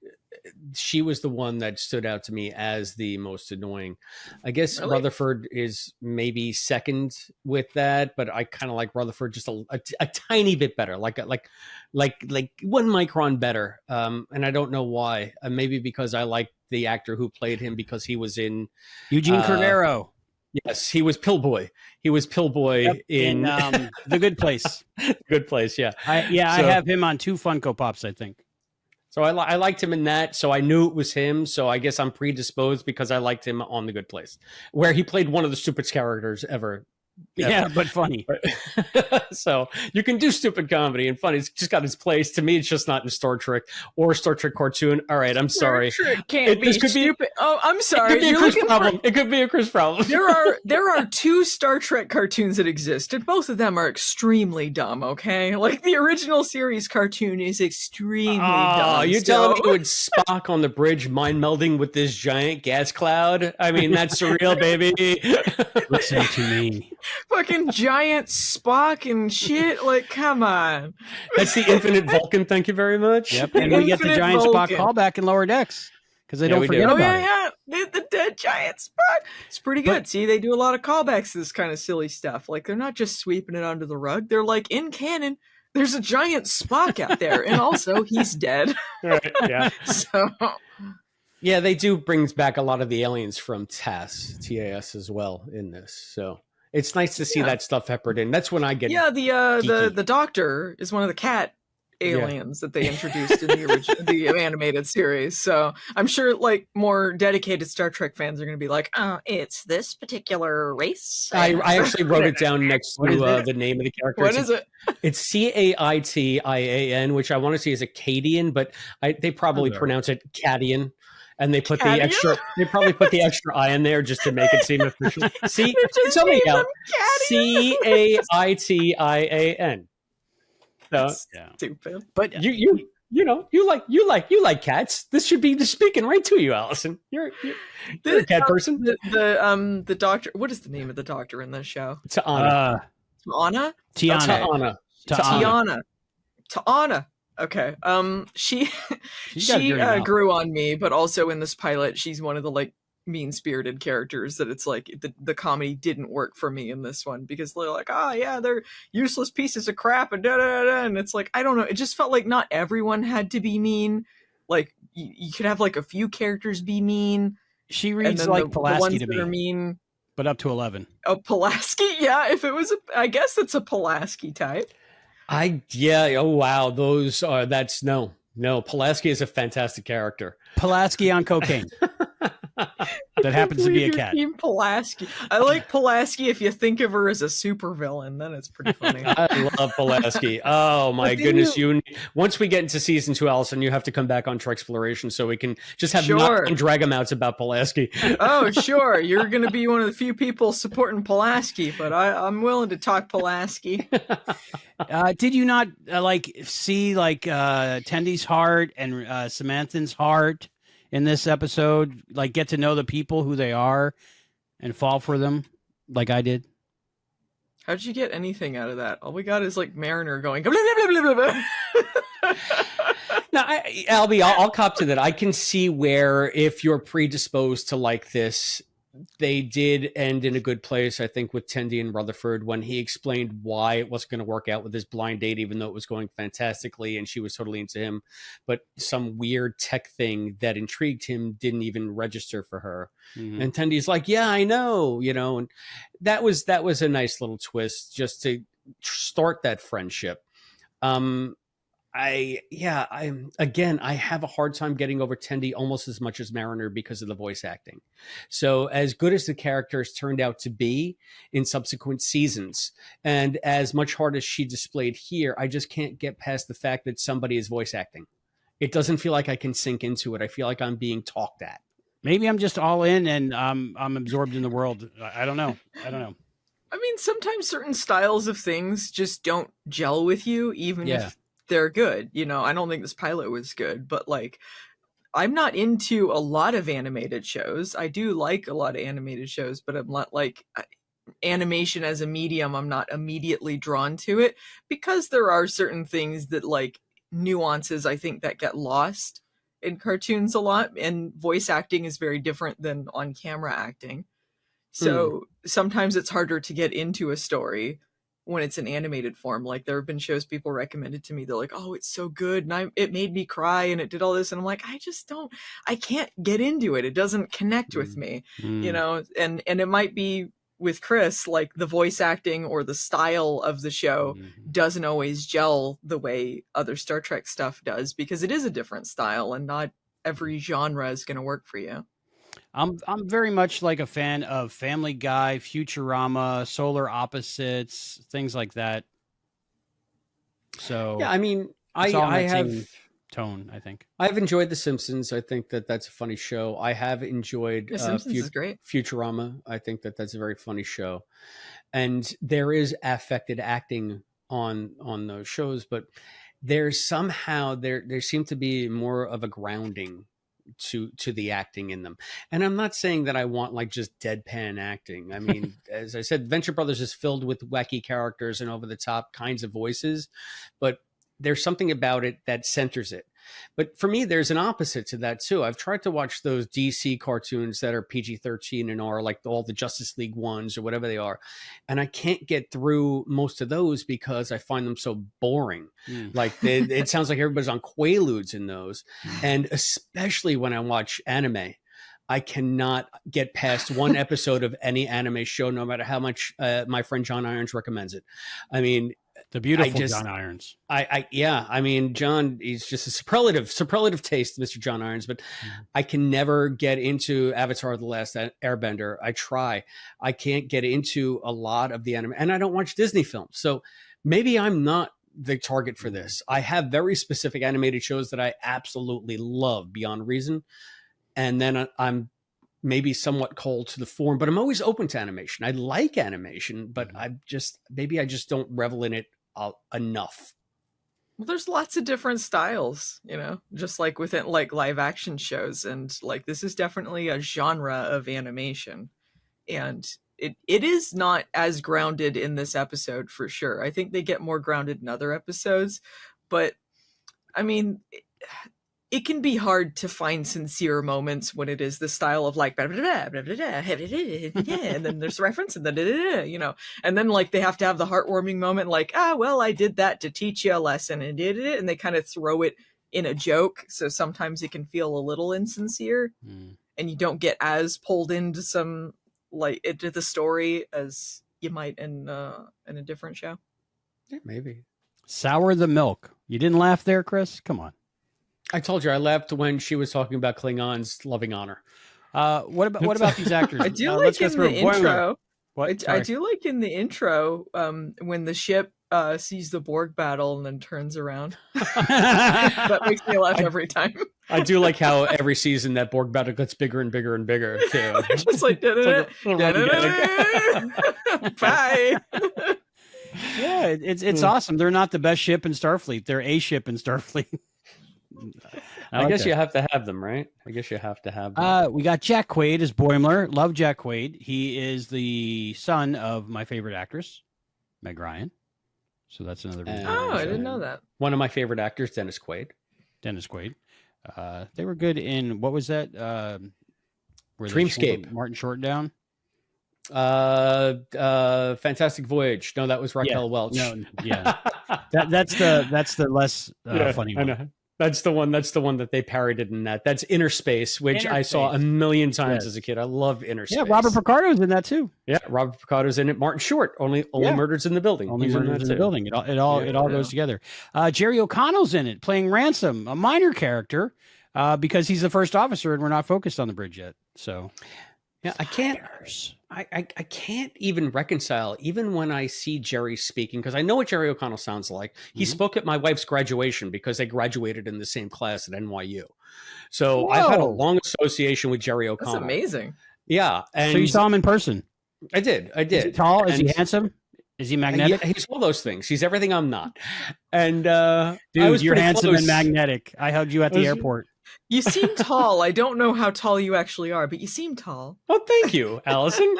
S3: she was the one that stood out to me as the most annoying. I guess
S4: Really?
S3: Rutherford is maybe second with that, but I kind of like Rutherford just a tiny bit better, like 1 micron better. And I don't know why. Maybe because I like the actor who played him because he was in
S2: Eugene Cordero.
S3: Yes, he was Pillboy. He was Pillboy in
S2: The Good Place.
S3: Good Place. Yeah,
S2: I
S3: So-
S2: have him on 2 Funko Pops, I think.
S3: So I liked him in that. So I knew it was him. So I guess I'm predisposed because I liked him on The Good Place, where he played one of the stupidest characters ever.
S2: Yeah, but funny.
S3: So you can do stupid comedy and funny. It's just got its place. To me, it's just not in Star Trek or Star Trek cartoon. All right, I'm sorry.
S4: It can't be
S3: This could be-
S4: stupid. Oh, I'm
S3: It
S4: sorry.
S3: could be a
S4: You're
S3: Chris
S4: looking
S3: problem.
S4: for-
S3: It could be a Chris problem.
S4: there are 2 Star Trek cartoons that exist, and both of them are extremely dumb. Okay, like the original series cartoon is extremely
S3: Oh,
S4: dumb.
S3: you telling me with Spock on the bridge mind melding with this giant gas cloud? I mean, that's surreal, baby.
S2: Listen to me.
S4: fucking giant Spock and shit? Like, come on.
S3: That's the infinite Vulcan. Thank you very much.
S2: Yep, and we get the
S4: Infinite
S2: giant
S4: Vulcan.
S2: Spock callback in Lower Decks because they
S3: Yeah,
S2: don't
S3: we
S2: forget
S3: do.
S4: Oh
S2: about
S4: yeah,
S2: it.
S4: yeah. The dead giant Spock. It's pretty good.
S2: But-
S4: See, they do a lot of callbacks to this kind of silly stuff. Like, they're not just sweeping it under the rug. They're like, in canon, there's a giant Spock out there, and also he's dead.
S3: Right, yeah.
S4: So
S3: Yeah, they do brings back a lot of the aliens from TAS as well in this. So it's nice to see
S4: Yeah.
S3: that stuff peppered in. That's when I get
S4: yeah, the
S3: geeky.
S4: Doctor is one of the cat aliens that they introduced in the original the animated series. So I'm sure like more dedicated Star Trek fans are going to be like, "Oh, it's this particular race."
S3: I actually wrote it down next
S2: What is
S3: to
S2: it?
S3: the name of the character.
S4: What is it?
S3: It's Caitian, which I want to see as a Cadian, but they probably
S2: Hello.
S3: pronounce it Cadian. And they put
S4: Cadian?
S3: the extra. They probably put the extra I in there just to make it seem official. See,
S4: They're just
S3: tell me
S4: naming
S3: out.
S4: them
S3: Caitian. So
S2: Yeah,
S4: Stupid.
S2: but
S3: you like cats. This should be speaking right to you, Allison. You're a cat person.
S4: The Doctor. What is the name of the Doctor in this show?
S3: Ta'ana.
S4: Anna.
S2: Tiana.
S3: Ta'ana.
S4: Tiana. Okay. She
S2: She's got a
S4: she
S2: dirty mouth.
S4: grew on me, but also in this pilot, she's one of the like mean-spirited characters that it's like the comedy didn't work for me in this one, because they're like, oh yeah, they're useless pieces of crap and da da da, and it's like, I don't know, it just felt like not everyone had to be mean. Like you could have like a few characters be mean.
S2: She reads like Pulaski to me.
S4: Are mean,
S2: but up to 11.
S4: Oh, Pulaski, yeah. If it was, I guess it's a Pulaski type.
S3: Oh wow, those are no. Pulaski is a fantastic character.
S2: Pulaski on cocaine. That happens to be a cat.
S4: Team Pulaski. I like Pulaski if you think of her as a supervillain, then it's pretty funny.
S3: I love Pulaski. Oh my goodness! Once we get into season 2, Allison, you have to come back on Treksploration so we can just have drag them outs about Pulaski.
S4: Oh, sure. You're going to be one of the few people supporting Pulaski, but I'm willing to talk Pulaski.
S2: Did you not see Tendy's heart and Samantha's heart in this episode? Like, get to know the people, who they are, and fall for them like I did?
S4: How'd you get anything out of that? All we got is like Mariner going blah, blah, blah, blah, blah.
S3: No, Albie, I'll cop to that. I can see where, if you're predisposed to like this, they did end in a good place, I think, with Tendy and Rutherford when he explained why it wasn't going to work out with his blind date, even though it was going fantastically and she was totally into him. But some weird tech thing that intrigued him didn't even register for her. Mm-hmm. And Tendy's like, yeah, I know, and that was a nice little twist just to start that friendship. I have a hard time getting over Tendy almost as much as Mariner because of the voice acting. So as good as the characters turned out to be in subsequent seasons, and as much heart as she displayed here, I just can't get past the fact that somebody is voice acting. It doesn't feel like I can sink into it. I feel like I'm being talked at.
S2: Maybe I'm just all in and I'm absorbed in the world. I don't know. I
S4: mean, sometimes certain styles of things just don't gel with you, even if they're good. I don't think this pilot was good, but like, I'm not into a lot of animated shows. I do like a lot of animated shows, but I'm not like animation as a medium. I'm not immediately drawn to it because there are certain things that, like, nuances, I think, that get lost in cartoons a lot, and voice acting is very different than on camera acting. So sometimes it's harder to get into a story when it's an animated form. Like, there have been shows people recommended to me. They're like, oh, it's so good. And it made me cry and it did all this. And I'm like, I can't get into it. It doesn't connect with me, and it might be with Chris, like the voice acting or the style of the show doesn't always gel the way other Star Trek stuff does, because it is a different style and not every genre is going to work for you.
S2: I'm very much like a fan of Family Guy, Futurama, Solar Opposites, things like that. So
S3: yeah, I mean, I have
S2: tone. I think
S3: I've enjoyed The Simpsons. I think that's a funny show. I have enjoyed
S4: The Simpsons is great.
S3: Futurama. I think that's a very funny show, and there is affected acting on those shows, but there's somehow there seemed to be more of a grounding to the acting in them. And I'm not saying that I want like just deadpan acting. I mean, as I said, Venture Brothers is filled with wacky characters and over the top kinds of voices, but there's something about it that centers it. But for me, there's an opposite to that too. I've tried to watch those DC cartoons that are PG-13 and are like all the Justice League ones or whatever they are. And I can't get through most of those because I find them so boring. Like it sounds like everybody's on Quaaludes in those. And especially when I watch anime, I cannot get past one episode of any anime show, no matter how much my friend John Irons recommends it. I mean,
S2: the beautiful John Irons.
S3: I mean, John, he's just a superlative taste, Mr. John Irons, but I can never get into Avatar: The Last Airbender. I try. I can't get into a lot of the anime, and I don't watch Disney films. So maybe I'm not the target for this. I have very specific animated shows that I absolutely love beyond reason. And then I'm maybe somewhat cold to the form, but I'm always open to animation. I like animation, but I just don't revel in it enough.
S4: Well, there's lots of different styles, just like within like live action shows. And like, this is definitely a genre of animation. And it is not as grounded in this episode for sure. I think they get more grounded in other episodes, but I mean, it can be hard to find sincere moments when it is the style of like blah, blah, blah, blah, blah, blah, and then there's reference and then you know, and then like they have to have the heartwarming moment like, well, I did that to teach you a lesson and did it, and they kind of throw it in a joke, so sometimes it can feel a little insincere and you don't get as pulled into some like into the story as you might in a different show.
S3: Yeah, maybe.
S2: Sour the milk. You didn't laugh there, Chris? Come on.
S3: I told you I laughed when she was talking about Klingons loving honor.
S2: What about these actors?
S4: I do like in the intro.
S2: What?
S4: I do like in the intro when the ship sees the Borg battle and then turns around. That makes me laugh every time.
S3: I do like how every season that Borg battle gets bigger and bigger and bigger too.
S4: Just like bye.
S2: Yeah, it's awesome. They're not the best ship in Starfleet. They're a ship in Starfleet.
S3: I guess you have to have them, right? I guess you have to have them.
S2: We got Jack Quaid as Boimler. Love Jack Quaid. He is the son of my favorite actress, Meg Ryan. So that's another reason.
S4: I didn't know that.
S3: One of my favorite actors, Dennis Quaid.
S2: They were good in, what was that?
S3: Dreamscape.
S2: Martin Short down.
S3: Fantastic Voyage. No, that was Raquel Welch.
S2: No, yeah. that's the less funny one.
S3: I know. That's the one that they parodied in that. That's Inner Space, which I saw a million times as a kid. I love Inner Space.
S2: Yeah, Robert Picardo's in that too.
S3: Yeah, Robert Picardo's in it. Martin Short, only Murders in the Building.
S2: Only Murders in the Building. It all goes together. Jerry O'Connell's in it, playing Ransom, a minor character, because he's the first officer and we're not focused on the bridge yet. So
S3: yeah, I can't even reconcile, even when I see Jerry speaking, because I know what Jerry O'Connell sounds like. He spoke at my wife's graduation because they graduated in the same class at NYU. So I've had a long association with Jerry O'Connell.
S4: That's amazing.
S3: Yeah. And
S2: so you saw him in person?
S3: I did.
S2: Is he tall? Is he handsome? Is he magnetic?
S3: Yeah, he's all those things. He's everything I'm not. And
S2: dude, you're handsome and magnetic. I hugged you at the airport.
S4: You seem tall. I don't know how tall you actually are, but you seem tall.
S3: Oh, thank you, Allison.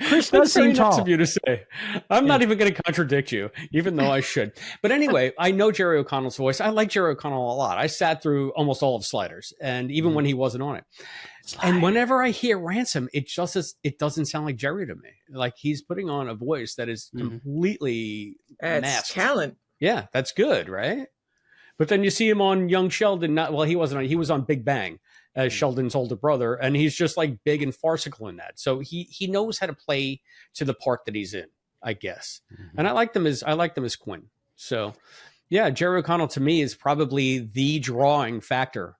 S2: Chris does seem tall.
S3: Nice of you to say. I'm not even going to contradict you, even though I should. But anyway, I know Jerry O'Connell's voice. I like Jerry O'Connell a lot. I sat through almost all of Sliders, and even when he wasn't on it. And whenever I hear Ransom, it doesn't sound like Jerry to me. Like he's putting on a voice that is completely masked.
S4: Talent.
S3: Yeah, that's good, right? But then you see him on Young Sheldon. He wasn't on. He was on Big Bang as Sheldon's older brother, and he's just like big and farcical in that. So he knows how to play to the part that he's in, I guess. And I like them as Quinn. So yeah, Jerry O'Connell to me is probably the drawing factor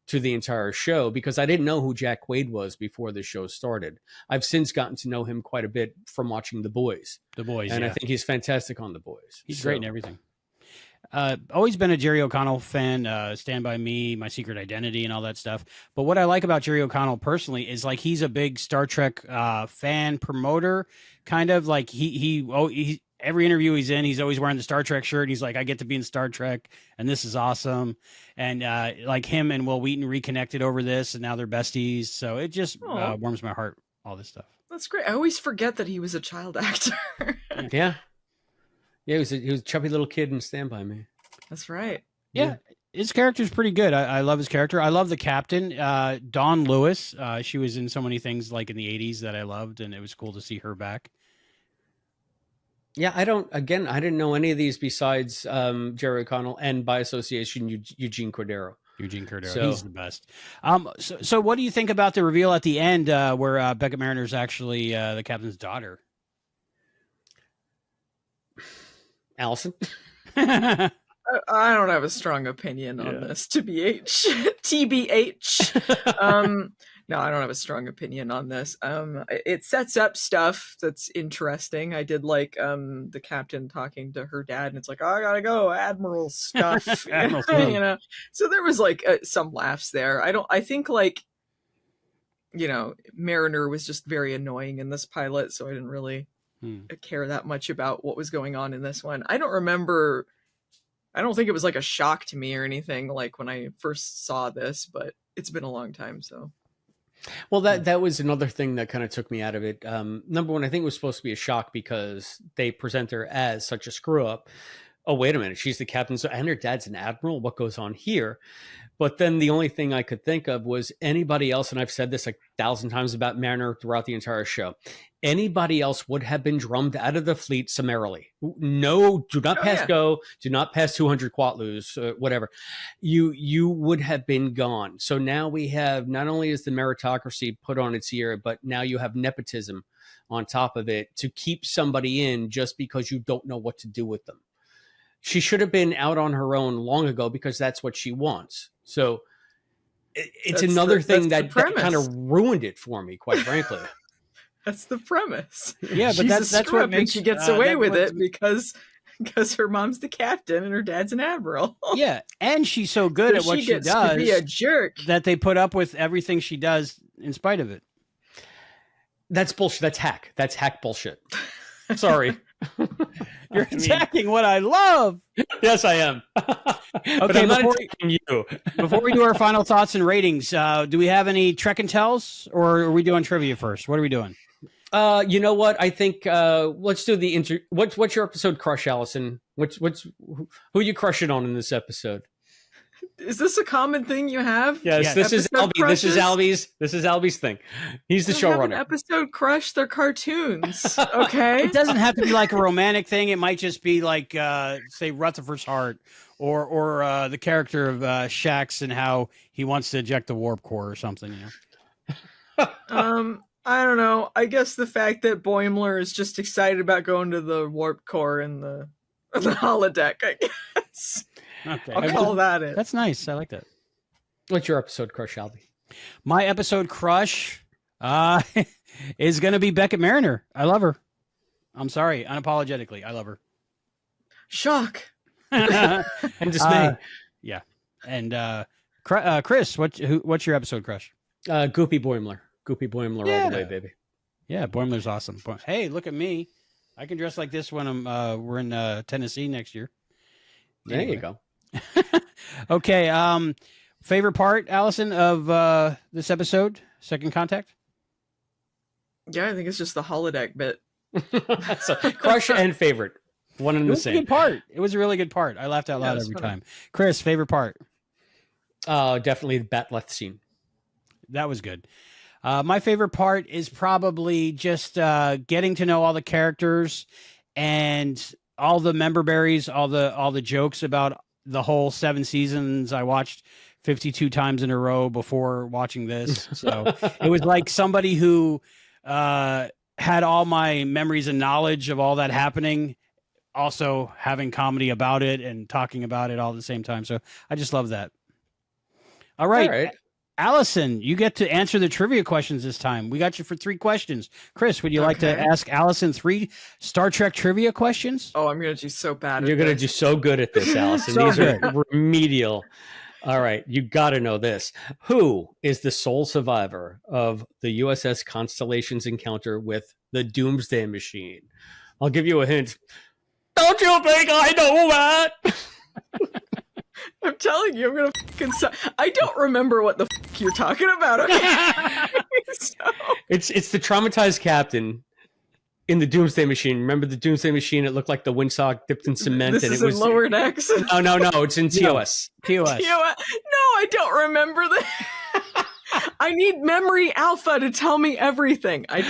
S3: to the entire show, because I didn't know who Jack Quaid was before the show started. I've since gotten to know him quite a bit from watching The Boys. And I think he's fantastic on The Boys.
S2: He's great in everything. Always been a Jerry O'Connell fan, Stand By Me, My Secret Identity, and all that stuff. But what I like about Jerry O'Connell personally is like he's a big Star Trek fan promoter, kind of like he every interview he's in, he's always wearing the Star Trek shirt. He's like, I get to be in Star Trek, and this is awesome. And like him and Will Wheaton reconnected over this, and now they're besties. So it just warms my heart. All this stuff.
S4: That's great. I always forget that he was a child actor.
S3: Yeah. Yeah, he was a chubby little kid in Stand By Me.
S4: That's right.
S2: Yeah, his character's pretty good. I love his character. I love the captain, Dawn Lewis. She was in so many things like in the 80s that I loved, and it was cool to see her back.
S3: Yeah, I didn't know any of these besides Jerry O'Connell and by association Eugene Cordero.
S2: So, he's the best. So what do you think about the reveal at the end where Becca Mariner's actually the captain's daughter?
S3: Allison?
S4: I don't have a strong opinion on this, TBH. No, I don't have a strong opinion on this. It sets up stuff that's interesting. I did like the captain talking to her dad, and it's like, oh, I gotta go, Admiral stuff.
S2: Admiral stuff.
S4: You know? So there was like some laughs there. I think like, you know, Mariner was just very annoying in this pilot, so I didn't really care that much about what was going on in this one. I don't think it was like a shock to me or anything like when I first saw this, but it's been a long time. So,
S3: well, that was another thing that kind of took me out of it. Number one, I think it was supposed to be a shock because they present her as such a screw up. oh, wait a minute, she's the captain, so and her dad's an admiral. What goes on here? But then the only thing I could think of was anybody else, and I've said this like 1,000 times about Mariner throughout the entire show. Anybody else would have been drummed out of the fleet summarily. No, do not pass go, do not pass 200 quatlus, whatever. You would have been gone. So now we have, not only is the meritocracy put on its ear, but now you have nepotism on top of it to keep somebody in just because you don't know what to do with them. She should have been out on her own long ago because that's what she wants. So it's another thing that kind of ruined it for me, quite frankly.
S4: That's the premise.
S2: Yeah, but that's what makes
S4: she gets away with it because her mom's the captain and her dad's an admiral.
S2: Yeah, and she's so good at what she does
S4: to be a jerk
S2: that they put up with everything she does in spite of it.
S3: That's bullshit. That's hack. That's hack bullshit. Sorry.
S2: You're attacking what I love.
S3: Yes, I am. But
S2: Okay,
S3: I'm not attacking you.
S2: Before we do our final thoughts and ratings, do we have any Trek and Tells, or are we doing trivia first? What are we doing?
S3: You know what? I think let's do the What's your episode crush, Allison? Who are you crushing on in this episode?
S4: Is this a common thing you have?
S3: Yes, this is Albie. Crushes? This is Albie's thing. He's the showrunner.
S4: An episode crush. They're cartoons. Okay.
S2: It doesn't have to be like a romantic thing. It might just be like, say, Rutherford's Heart, or the character of Shax and how he wants to eject the warp core or something. You know?
S4: I don't know. I guess the fact that Boimler is just excited about going to the warp core and the holodeck, I guess.
S2: Okay.
S4: I'll call that it.
S2: That's nice. I like that.
S3: What's your episode crush, Albie?
S2: My episode crush is going to be Beckett Mariner. I love her. I'm sorry. Unapologetically. I love her.
S4: Shock.
S3: And dismay.
S2: Yeah. And Chris, what's your episode crush?
S3: Goopy Boimler. Goopy Boimler all the way, baby.
S2: Yeah, Boimler's awesome. Hey, look at me. I can dress like this when we're in Tennessee next year.
S3: There you go.
S2: Okay. Favorite part, Allison, of this episode, Second Contact?
S4: Yeah, I think it's just the holodeck bit.
S3: So, crush and favorite. One and the same.
S2: It was a good part. It was a really good part. I laughed out loud every time. Chris, favorite part?
S3: Definitely the Batleth scene.
S2: That was good. My favorite part is probably just getting to know all the characters and all the member berries, all the jokes about the whole 7 seasons. I watched 52 times in a row before watching this. So it was like somebody who had all my memories and knowledge of all that happening, also having comedy about it and talking about it all at the same time. So I just love that. All right. Allison, you get to answer the trivia questions this time. We got you for 3 questions. Chris, would you like to ask Allison 3 Star Trek trivia questions?
S4: Oh, I'm going to do so bad.
S3: You're going to do so good at this, Allison. These are remedial. All right. You got to know this. Who is the sole survivor of the USS Constellation's encounter with the Doomsday Machine? I'll give you a hint. Don't you think I know that?
S4: I'm telling you, I'm gonna fucking. I don't remember what the fuck you're talking about. Okay,
S3: it's the traumatized captain in the Doomsday Machine. Remember the Doomsday Machine? It looked like the windsock dipped in cement,
S4: this
S3: and
S4: is
S3: it was
S4: in lower decks.
S3: No, it's in TOS.
S2: TOS.
S4: No, I don't remember that. I need memory alpha to tell me everything. I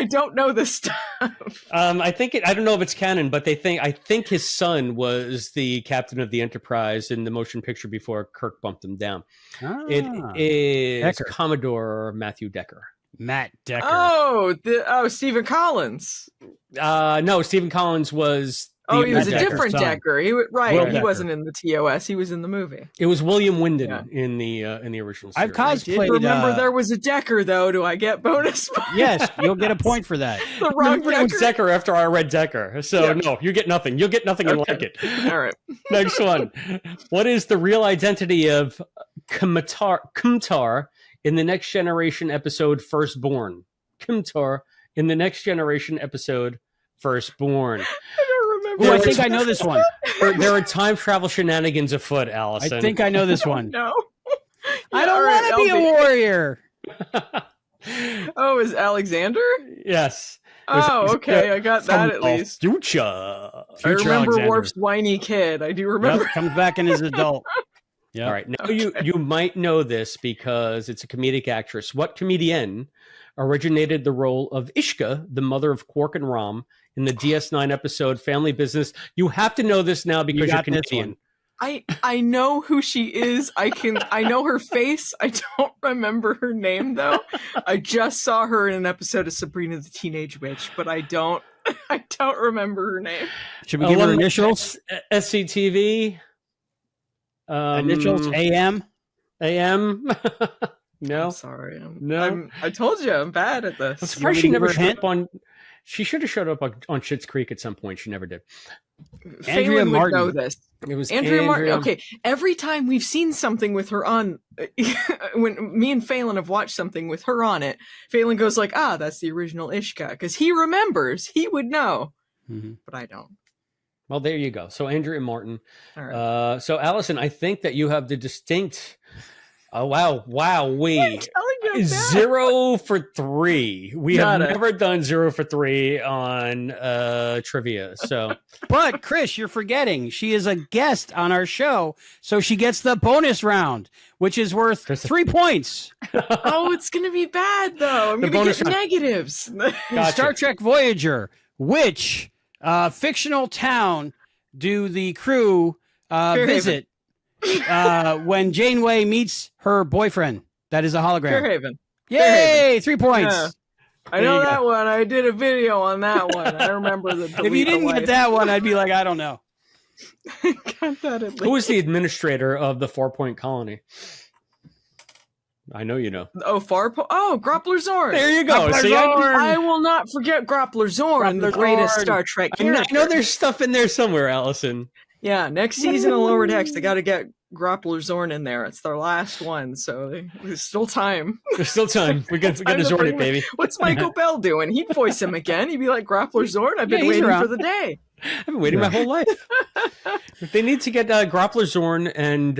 S4: don't know this stuff.
S3: I don't know if it's canon, but I think his son was the captain of the Enterprise in the motion picture before Kirk bumped him down. It is Decker. Commodore Matthew Decker.
S2: Matt Decker.
S4: Oh, Stephen Collins.
S3: No, Stephen Collins was.
S4: He was a different
S2: son.
S4: Decker. He
S3: Decker.
S4: wasn't in the TOS. He was in the movie.
S3: It was William Wyndon in the original series.
S2: I've cosplayed.
S4: I did remember there was a Decker, though. Do I get bonus points?
S2: Yes, you'll get a point for that.
S4: The wrong
S3: Decker. It was Decker after I read Decker. So no, you get nothing. You'll get nothing and like it.
S4: All right.
S3: Next one. What is the real identity of Kumtar in the Next Generation episode Firstborn? Kumtar in the Next Generation episode Firstborn.
S2: I think I know this one.
S3: There are time travel shenanigans afoot, Allison.
S2: I think I know this one.
S4: No.
S2: I don't want to be a warrior.
S4: Oh, is Alexander?
S3: Yes.
S4: Oh, okay. I got that at
S3: the
S4: least.
S3: Future.
S4: I
S2: Future
S4: remember
S2: Alexander.
S4: Worf's whiny kid. I do remember.
S2: Yep, comes back in as adult. Yeah.
S3: All right. Now you might know this because it's a comedic actress. What comedian originated the role of Ishka, the mother of Quark and Rom, in the DS9 episode Family Business? You have to know this now because you're Canadian.
S4: I know who she is. I know her face. I don't remember her name though. I just saw her in an episode of Sabrina the Teenage Witch, but I don't remember her name.
S2: Should we give her initials?
S3: SCTV.
S2: Initials AM.
S3: AM. No.
S4: I'm sorry.
S3: No.
S4: I told you I'm bad at this.
S3: I'm surprised she never showed up on. She should have showed up on Schitt's Creek at some point. She never did.
S2: Andrea
S4: Phelan
S2: Martin.
S4: would know this.
S3: It was
S4: Andrea Martin. Okay, every time we've seen something with her on, when me and Phelan have watched something with her on it, Phelan goes like, that's the original Ishka, because he remembers. He would know, but I don't.
S3: Well, there you go. So Andrea Martin.
S4: All right.
S3: So Allison, I think that you have the distinct. Oh wow! We 0 for 3. We have never done 0 for 3 on trivia. So,
S2: but Chris, you're forgetting she is a guest on our show, so she gets the bonus round, which is worth 3 points.
S4: Oh, it's gonna be bad though. I'm gonna get negatives.
S3: Gotcha.
S2: Star Trek Voyager. Which fictional town do the crew visit when Janeway meets her boyfriend? That is a hologram.
S4: Fairhaven.
S2: Yay!
S4: Fairhaven.
S2: 3 points.
S4: Yeah. I know that one. I did a video on that one. I remember the.
S2: If you didn't get that one, I'd be like, I don't know.
S4: Got that at least.
S3: Who is the administrator of the 4-Point Colony? I know you know.
S4: Groppler Zorn.
S3: There you go.
S4: See, I will not forget Groppler Zorn, the greatest Star Trek character.
S3: I know there's stuff in there somewhere, Allison.
S4: Yeah, next season of Lower Decks, they got to get Groppler Zorn in there. It's their last one, so there's still time.
S3: There's still time. We got to Zorn it, baby.
S4: What's Michael Bell doing? He'd voice him again. He'd be like, Groppler Zorn, I've been waiting for the day.
S3: I've been waiting my whole life. They need to get Groppler Zorn and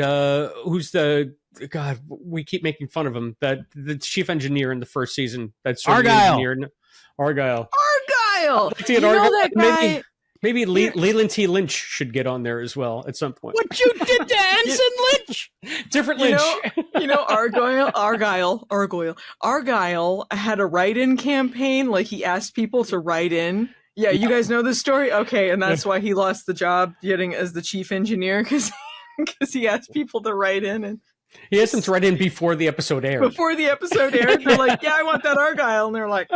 S3: who's the... God, we keep making fun of him. The chief engineer in the first season. That's
S2: Argyle.
S3: Argyle.
S4: You know that guy...
S3: Maybe Leland T. Lynch should get on there as well at some point.
S2: What you did to Ensign Lynch?
S3: Different Lynch.
S4: Argyle had a write-in campaign. Like, he asked people to write in. Yeah, you guys know this story? Okay, and that's why he lost the job getting as the chief engineer, because he asked people to write in. And
S3: he asked them to write in before the episode aired.
S4: They're like, yeah, I want that Argyle. And they're like...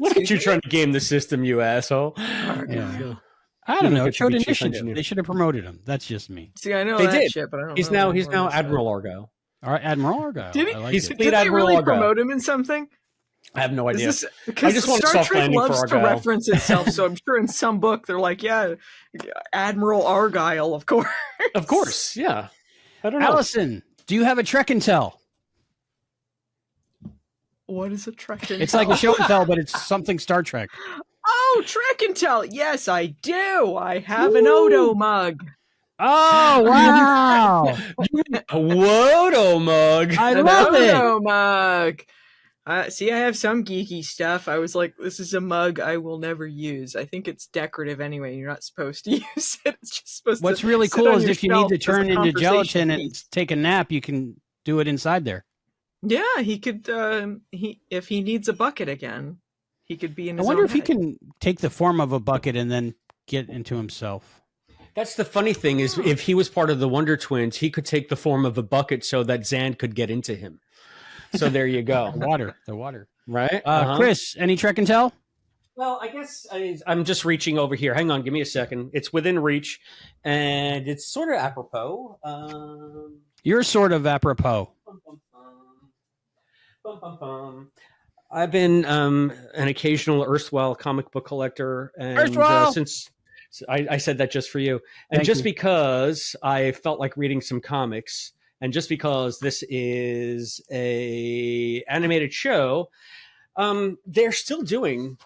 S3: Look at you trying to game the system, you asshole.
S2: Yeah. I don't know. It showed initiative. They should have promoted him. That's just me.
S4: See, I know
S3: they
S4: that
S3: did.
S4: shit, but I don't
S3: he's
S4: know.
S3: He's now Admiral Argyle.
S2: All right, Admiral Argyle.
S4: Did he?
S3: He's
S4: Did they really promote him in something?
S3: I have no idea.
S4: Because
S3: I just want
S4: Star
S3: soft
S4: Trek
S3: landing
S4: loves
S3: for
S4: to
S3: Argyle.
S4: reference itself, so I'm sure in some book they're like, yeah, Admiral Argyle, of course.
S3: Of course, yeah. I don't know.
S2: Allison, do you have a Trek and Tell?
S4: What is a Trek and
S2: It's
S4: Tell?
S2: like a show and tell, but it's something Star Trek.
S4: Oh, Trek and Tell. Yes, I do. I have an Odo mug.
S2: Oh, wow.
S3: A Wodo mug.
S2: I
S4: An
S2: love it.
S4: Odo mug. See, I have some geeky stuff. I was like, this is a mug I will never use. I think it's decorative anyway. You're not supposed to use it. It's just supposed
S2: What's
S4: to
S2: really
S4: sit
S2: cool
S4: on
S2: is
S4: your
S2: if you need
S4: shelf
S2: to
S4: as a
S2: turn into
S4: conversation
S2: gelatin and
S4: piece.
S2: take a nap, you can do it inside there.
S4: Yeah, he could. If he needs a bucket again, he could be in
S2: I
S4: his
S2: wonder
S4: own
S2: if he
S4: head.
S2: can take the form of a bucket and then get into himself.
S3: That's the funny thing is if he was part of the Wonder Twins, he could take the form of a bucket so that Zand could get into him. So there you go.
S2: The water.
S3: Right?
S2: Chris, any Trek and Tell?
S3: Well, I guess I'm just reaching over here. Hang on, give me a second. It's within reach, and it's sort of apropos.
S2: You're sort of apropos.
S3: I've been an occasional erstwhile comic book collector, and since I said that just for you, and just because I felt like reading some comics, and just because this is a animated show, they're still doing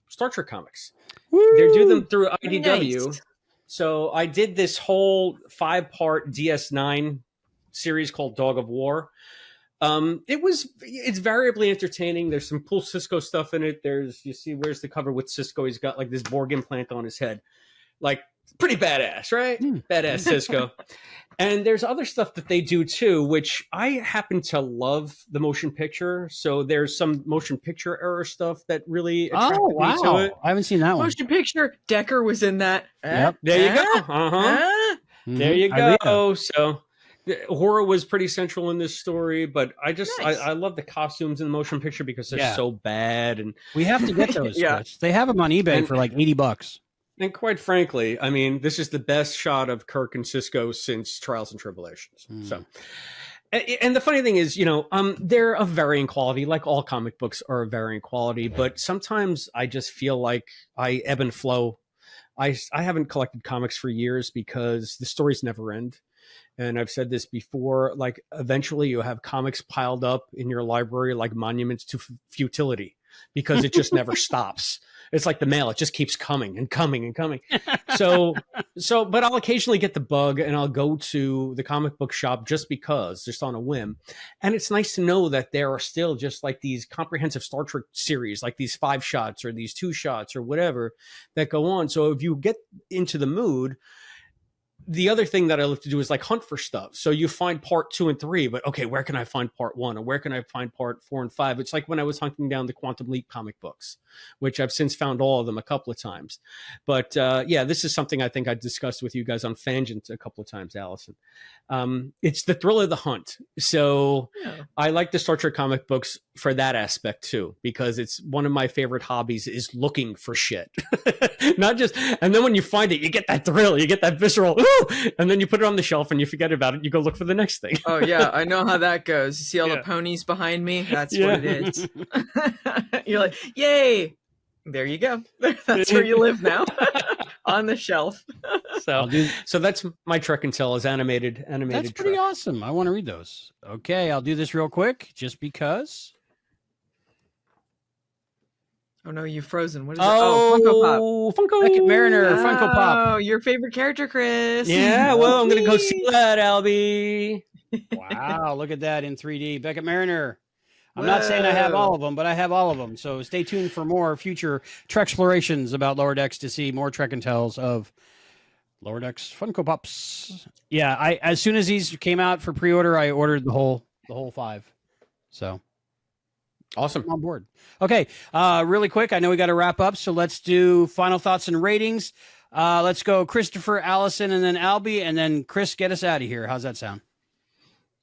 S3: Star Trek comics.
S2: Woo!
S3: They're doing them through IDW.
S4: Nice.
S3: So I did this whole 5-part DS9 series called Dog of War. It's variably entertaining. There's some cool Cisco stuff in it. You see, where's the cover with Cisco? He's got like this Borg implant on his head. Like, pretty badass, right? Badass Cisco. And there's other stuff that they do too, which I happen to love the motion picture. So there's some motion picture era stuff that really attracted me to it.
S2: I haven't seen that one.
S4: Motion picture. Decker was in that.
S2: Yep.
S3: There you go. There you go. So horror was pretty central in this story, but I love the costumes in the motion picture because they're so bad. And
S2: we have to get those. Chris. They have them on eBay for like $80.
S3: And quite frankly, I mean, this is the best shot of Kirk and Cisco since Trials and Tribulations. So, and the funny thing is, they're of varying quality, like all comic books are of varying quality. But sometimes I just feel like I ebb and flow. I haven't collected comics for years because the stories never end. And I've said this before, like eventually you have comics piled up in your library like monuments to futility because it just never stops. It's like the mail. It just keeps coming and coming and coming. But I'll occasionally get the bug and I'll go to the comic book shop just on a whim. And it's nice to know that there are still just like these comprehensive Star Trek series, like these 5 shots or these 2 shots or whatever that go on. So if you get into the mood, the other thing that I love to do is like hunt for stuff. So you find part 2 and 3, but okay, where can I find part 1 or where can I find part 4 and 5? It's like when I was hunting down the Quantum Leap comic books, which I've since found all of them a couple of times. But this is something I think I discussed with you guys on Fangent a couple of times, Allison. It's the thrill of the hunt. So I like the Star Trek comic books for that aspect too, because it's one of my favorite hobbies is looking for shit. Not just, and then when you find it, you get that thrill, you get that visceral, and then you put it on the shelf and you forget about it. You go look for the next thing.
S4: Oh yeah, I know how that goes. You see all the ponies behind me? That's what it is. You're like, yay! There you go. That's where you live now, on the shelf.
S3: So that's my Trek and Tell is animated.
S2: That's pretty awesome. I want to read those. Okay, I'll do this real quick, just because.
S4: Oh no, you've frozen. What is it? Oh, Funko Pop.
S2: Beckett Mariner, Funko Pop.
S4: Oh, your favorite character, Chris.
S3: Yeah, well, I'm going to go see that, Albie.
S2: Wow, look at that in 3D. Beckett Mariner. I'm not saying I have all of them, but I have all of them. So stay tuned for more future Treksplorations about Lower Decks to see more Trek and Tells of Lower Decks Funko Pops. Yeah, as soon as these came out for pre-order, I ordered the whole 5. So
S3: awesome.
S2: I'm on board. Okay, really quick. I know we got to wrap up, so let's do final thoughts and ratings. Let's go Christopher, Allison, and then Albie, and then Chris, get us out of here. How's that sound?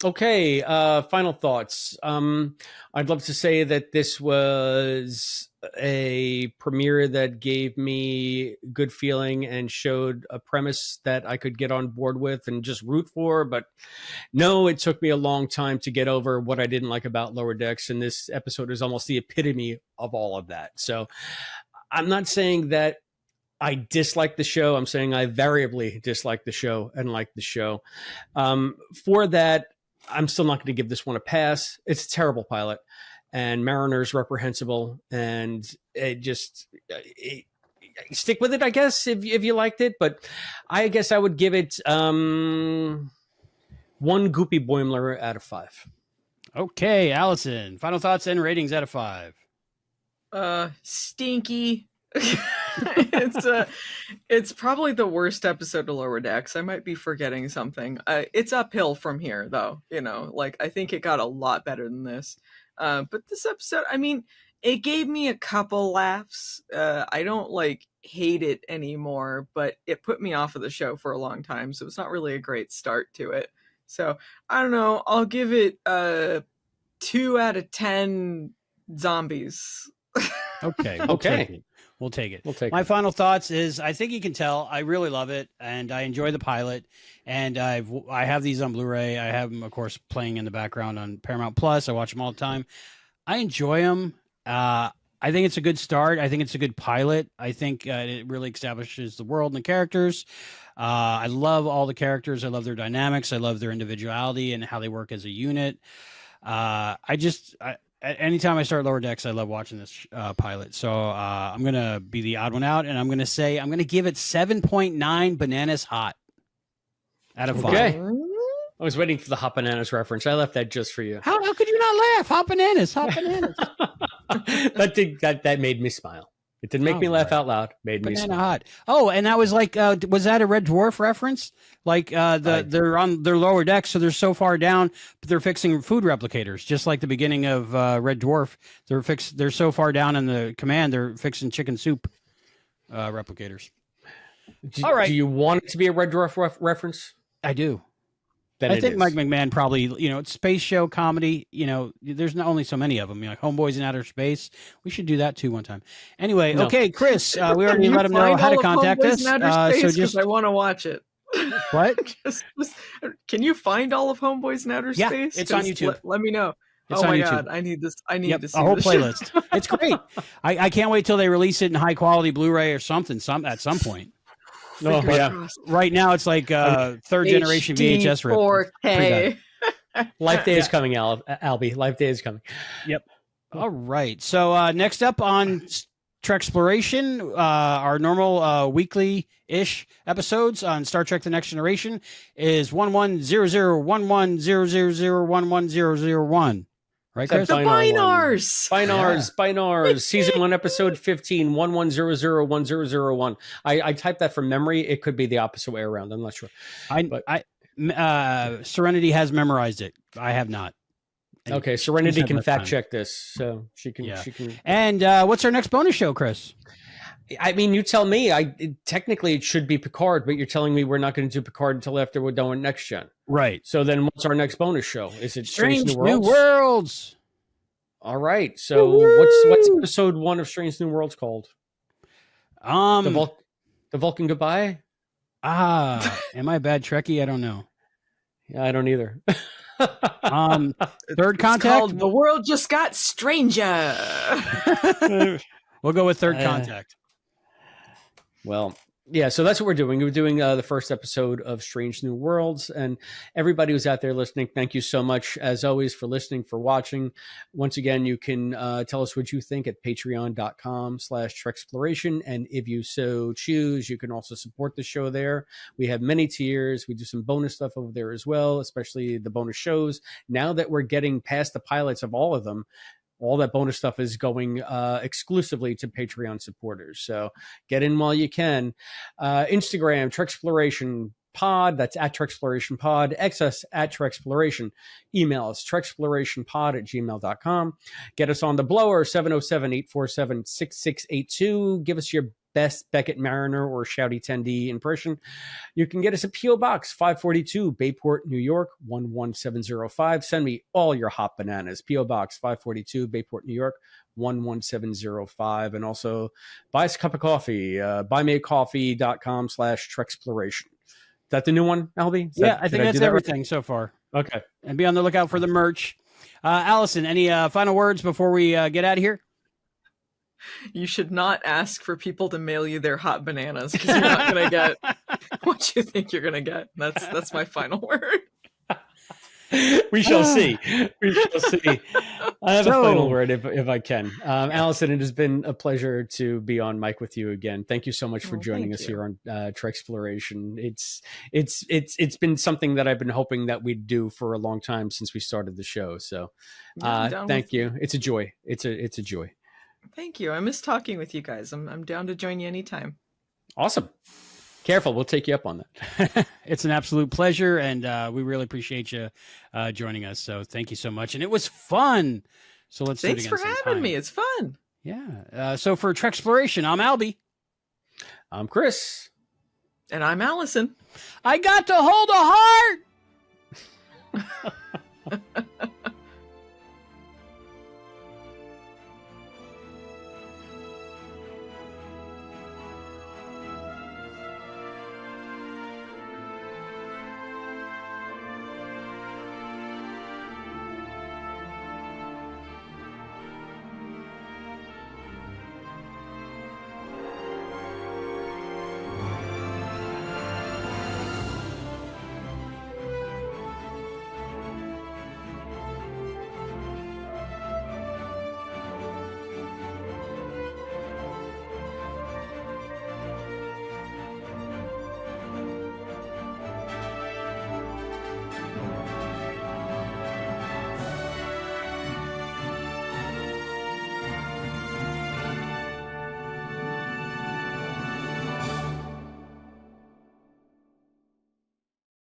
S3: Okay, final thoughts. I'd love to say that this was a premiere that gave me good feeling and showed a premise that I could get on board with and just root for. But no, it took me a long time to get over what I didn't like about Lower Decks. And this episode is almost the epitome of all of that. So I'm not saying that I dislike the show. I'm saying I variably dislike the show and like the show. For that, I'm still not going to give this one a pass. It's a terrible pilot, and Mariner's reprehensible, and stick with it, I guess, if you liked it. But I guess I would give it 1 goopy Boimler out of 5.
S2: Okay, Allison, final thoughts and ratings out of 5.
S4: Stinky. It's probably the worst episode of Lower Decks. I might be forgetting something. It's uphill from here, though. Like I think it got a lot better than this. But this episode, I mean, it gave me a couple laughs. I don't hate it anymore, but it put me off of the show for a long time, so it's not really a great start to it. So I don't know. I'll give it 2 out of 10 zombies.
S2: Okay.
S3: Okay.
S2: We'll take it.
S3: My
S2: final thoughts is I think you can tell I really love it, and I enjoy the pilot, and I have these on Blu-ray. I have them, of course, playing in the background on Paramount Plus. I watch them all the time. I enjoy them. I think it's a good start. I think it's a good pilot. I think it really establishes the world and the characters. I love all the characters. I love their dynamics. I love their individuality and how they work as a unit. Anytime I start Lower Decks, I love watching this pilot. So I'm going to be the odd one out, and I'm going to give it 7.9 bananas hot out of 5.
S3: Okay. I was waiting for the hot bananas reference. I left that just for you.
S2: How could you not laugh? Hot bananas, hot bananas.
S3: that made me smile. It didn't make me laugh out loud. Made me
S2: Banana
S3: smile.
S2: hot. Oh, and that was like, was that a Red Dwarf reference? Like they're on their lower deck, so they're so far down, but they're fixing food replicators, just like the beginning of Red Dwarf. They're so far down in the command, they're fixing chicken soup replicators. All right.
S3: Do you want it to be a Red Dwarf reference?
S2: I do.
S3: Then
S2: I think Mike McMahon probably, it's space show comedy. There's not only so many of them. Like Homeboys in Outer Space. We should do that too one time. Anyway,
S3: No.
S2: Okay, Chris, we already let them know how to contact us.
S4: So just I want to watch it.
S2: What?
S4: Can you find all of Homeboys in Outer
S2: Yeah,
S4: Space?
S2: it's on YouTube.
S4: Let me know.
S2: It's
S4: oh
S2: on
S4: my
S2: YouTube.
S4: god, I need this. I need to see
S2: a whole
S4: this
S2: playlist.
S4: shit.
S2: It's great. I can't wait till they release it in high quality Blu-ray or something. At some point.
S3: Oh,
S4: Fingers
S3: yeah.
S4: crossed.
S2: Right now, it's like third generation VHS rip.
S4: 4K.
S3: Life Day is coming, Albie. Life Day is coming.
S2: Yep. All right. So next up on Treksploration, our normal weekly-ish episodes on Star Trek: The Next Generation is 1100110000110001. Right, Chris?
S4: The Binars.
S3: Binars. Season 1, episode 15, 11001001. I typed that from memory. It could be the opposite way around. I'm not sure.
S2: Serenity has memorized it. I have not.
S3: Okay, Serenity
S2: had
S3: can
S2: enough
S3: fact
S2: time.
S3: check this, so she can.
S2: Yeah.
S3: She can.
S2: And what's our next bonus show, Chris?
S3: I mean, you tell me. Technically it should be Picard, but you're telling me we're not going to do Picard until after we're done with Next Gen.
S2: Right.
S3: So then, what's our next bonus show? Is it Strange New
S2: New
S3: Worlds?
S2: Worlds.
S3: All right. So what's episode 1 of Strange New Worlds called? The Vulcan Goodbye.
S2: Am I a bad Trekkie? I don't know.
S3: Yeah, I don't either.
S2: Third
S4: It's
S2: Contact.
S4: called The World Just Got Stranger.
S2: We'll go with Third Contact.
S3: Well, yeah, so that's what we're doing. We're doing the first episode of Strange New Worlds. And everybody who's out there listening, thank you so much, as always, for listening, for watching. Once again, you can tell us what you think at patreon.com/Treksploration. And if you so choose, you can also support the show there. We have many tiers. We do some bonus stuff over there as well, especially the bonus shows. Now that we're getting past the pilots of all of them, all that bonus stuff is going exclusively to Patreon supporters. So get in while you can. Instagram, Treksploration Pod. That's at Treksploration Pod. X us at Treksploration. Email us, Treksplораtionpod@gmail.com. Get us on the blower, 707-847-6682. Give us your best Beckett Mariner or Shouty 10D impression. You can get us a P.O. Box 542, Bayport, New York, 11705. Send me all your hot bananas. P.O. Box 542, Bayport, New York, 11705. And also buy us a cup of coffee, buymeacoffee.com/Treksploration. Is that the new one, Albie?
S2: I think that's everything so far.
S3: Okay.
S2: And be on the lookout for the merch. Allison, any final words before we get out of here?
S4: You should not ask for people to mail you their hot bananas because you're not going to get what you think you're going to get. That's my final word.
S3: We shall see. We shall see. I have a final word if I can. Allison, it has been a pleasure to be on mic with you again. Thank you so much for joining us here on Treksploration. It's been something that I've been hoping that we'd do for a long time since we started the show. So thank you. It's a joy. It's a joy.
S4: Thank you. I miss talking with you guys. I'm down to join you anytime.
S3: Awesome. Careful, we'll take you up on that.
S2: It's an absolute pleasure, and we really appreciate you joining us. So thank you so much, and it was fun. So let's do it
S4: Thanks
S2: again
S4: for having
S2: sometime.
S4: me. It's fun.
S2: Yeah. So for Treksploration, I'm Albie.
S3: I'm Chris.
S4: And I'm Allison.
S2: I got to hold a heart.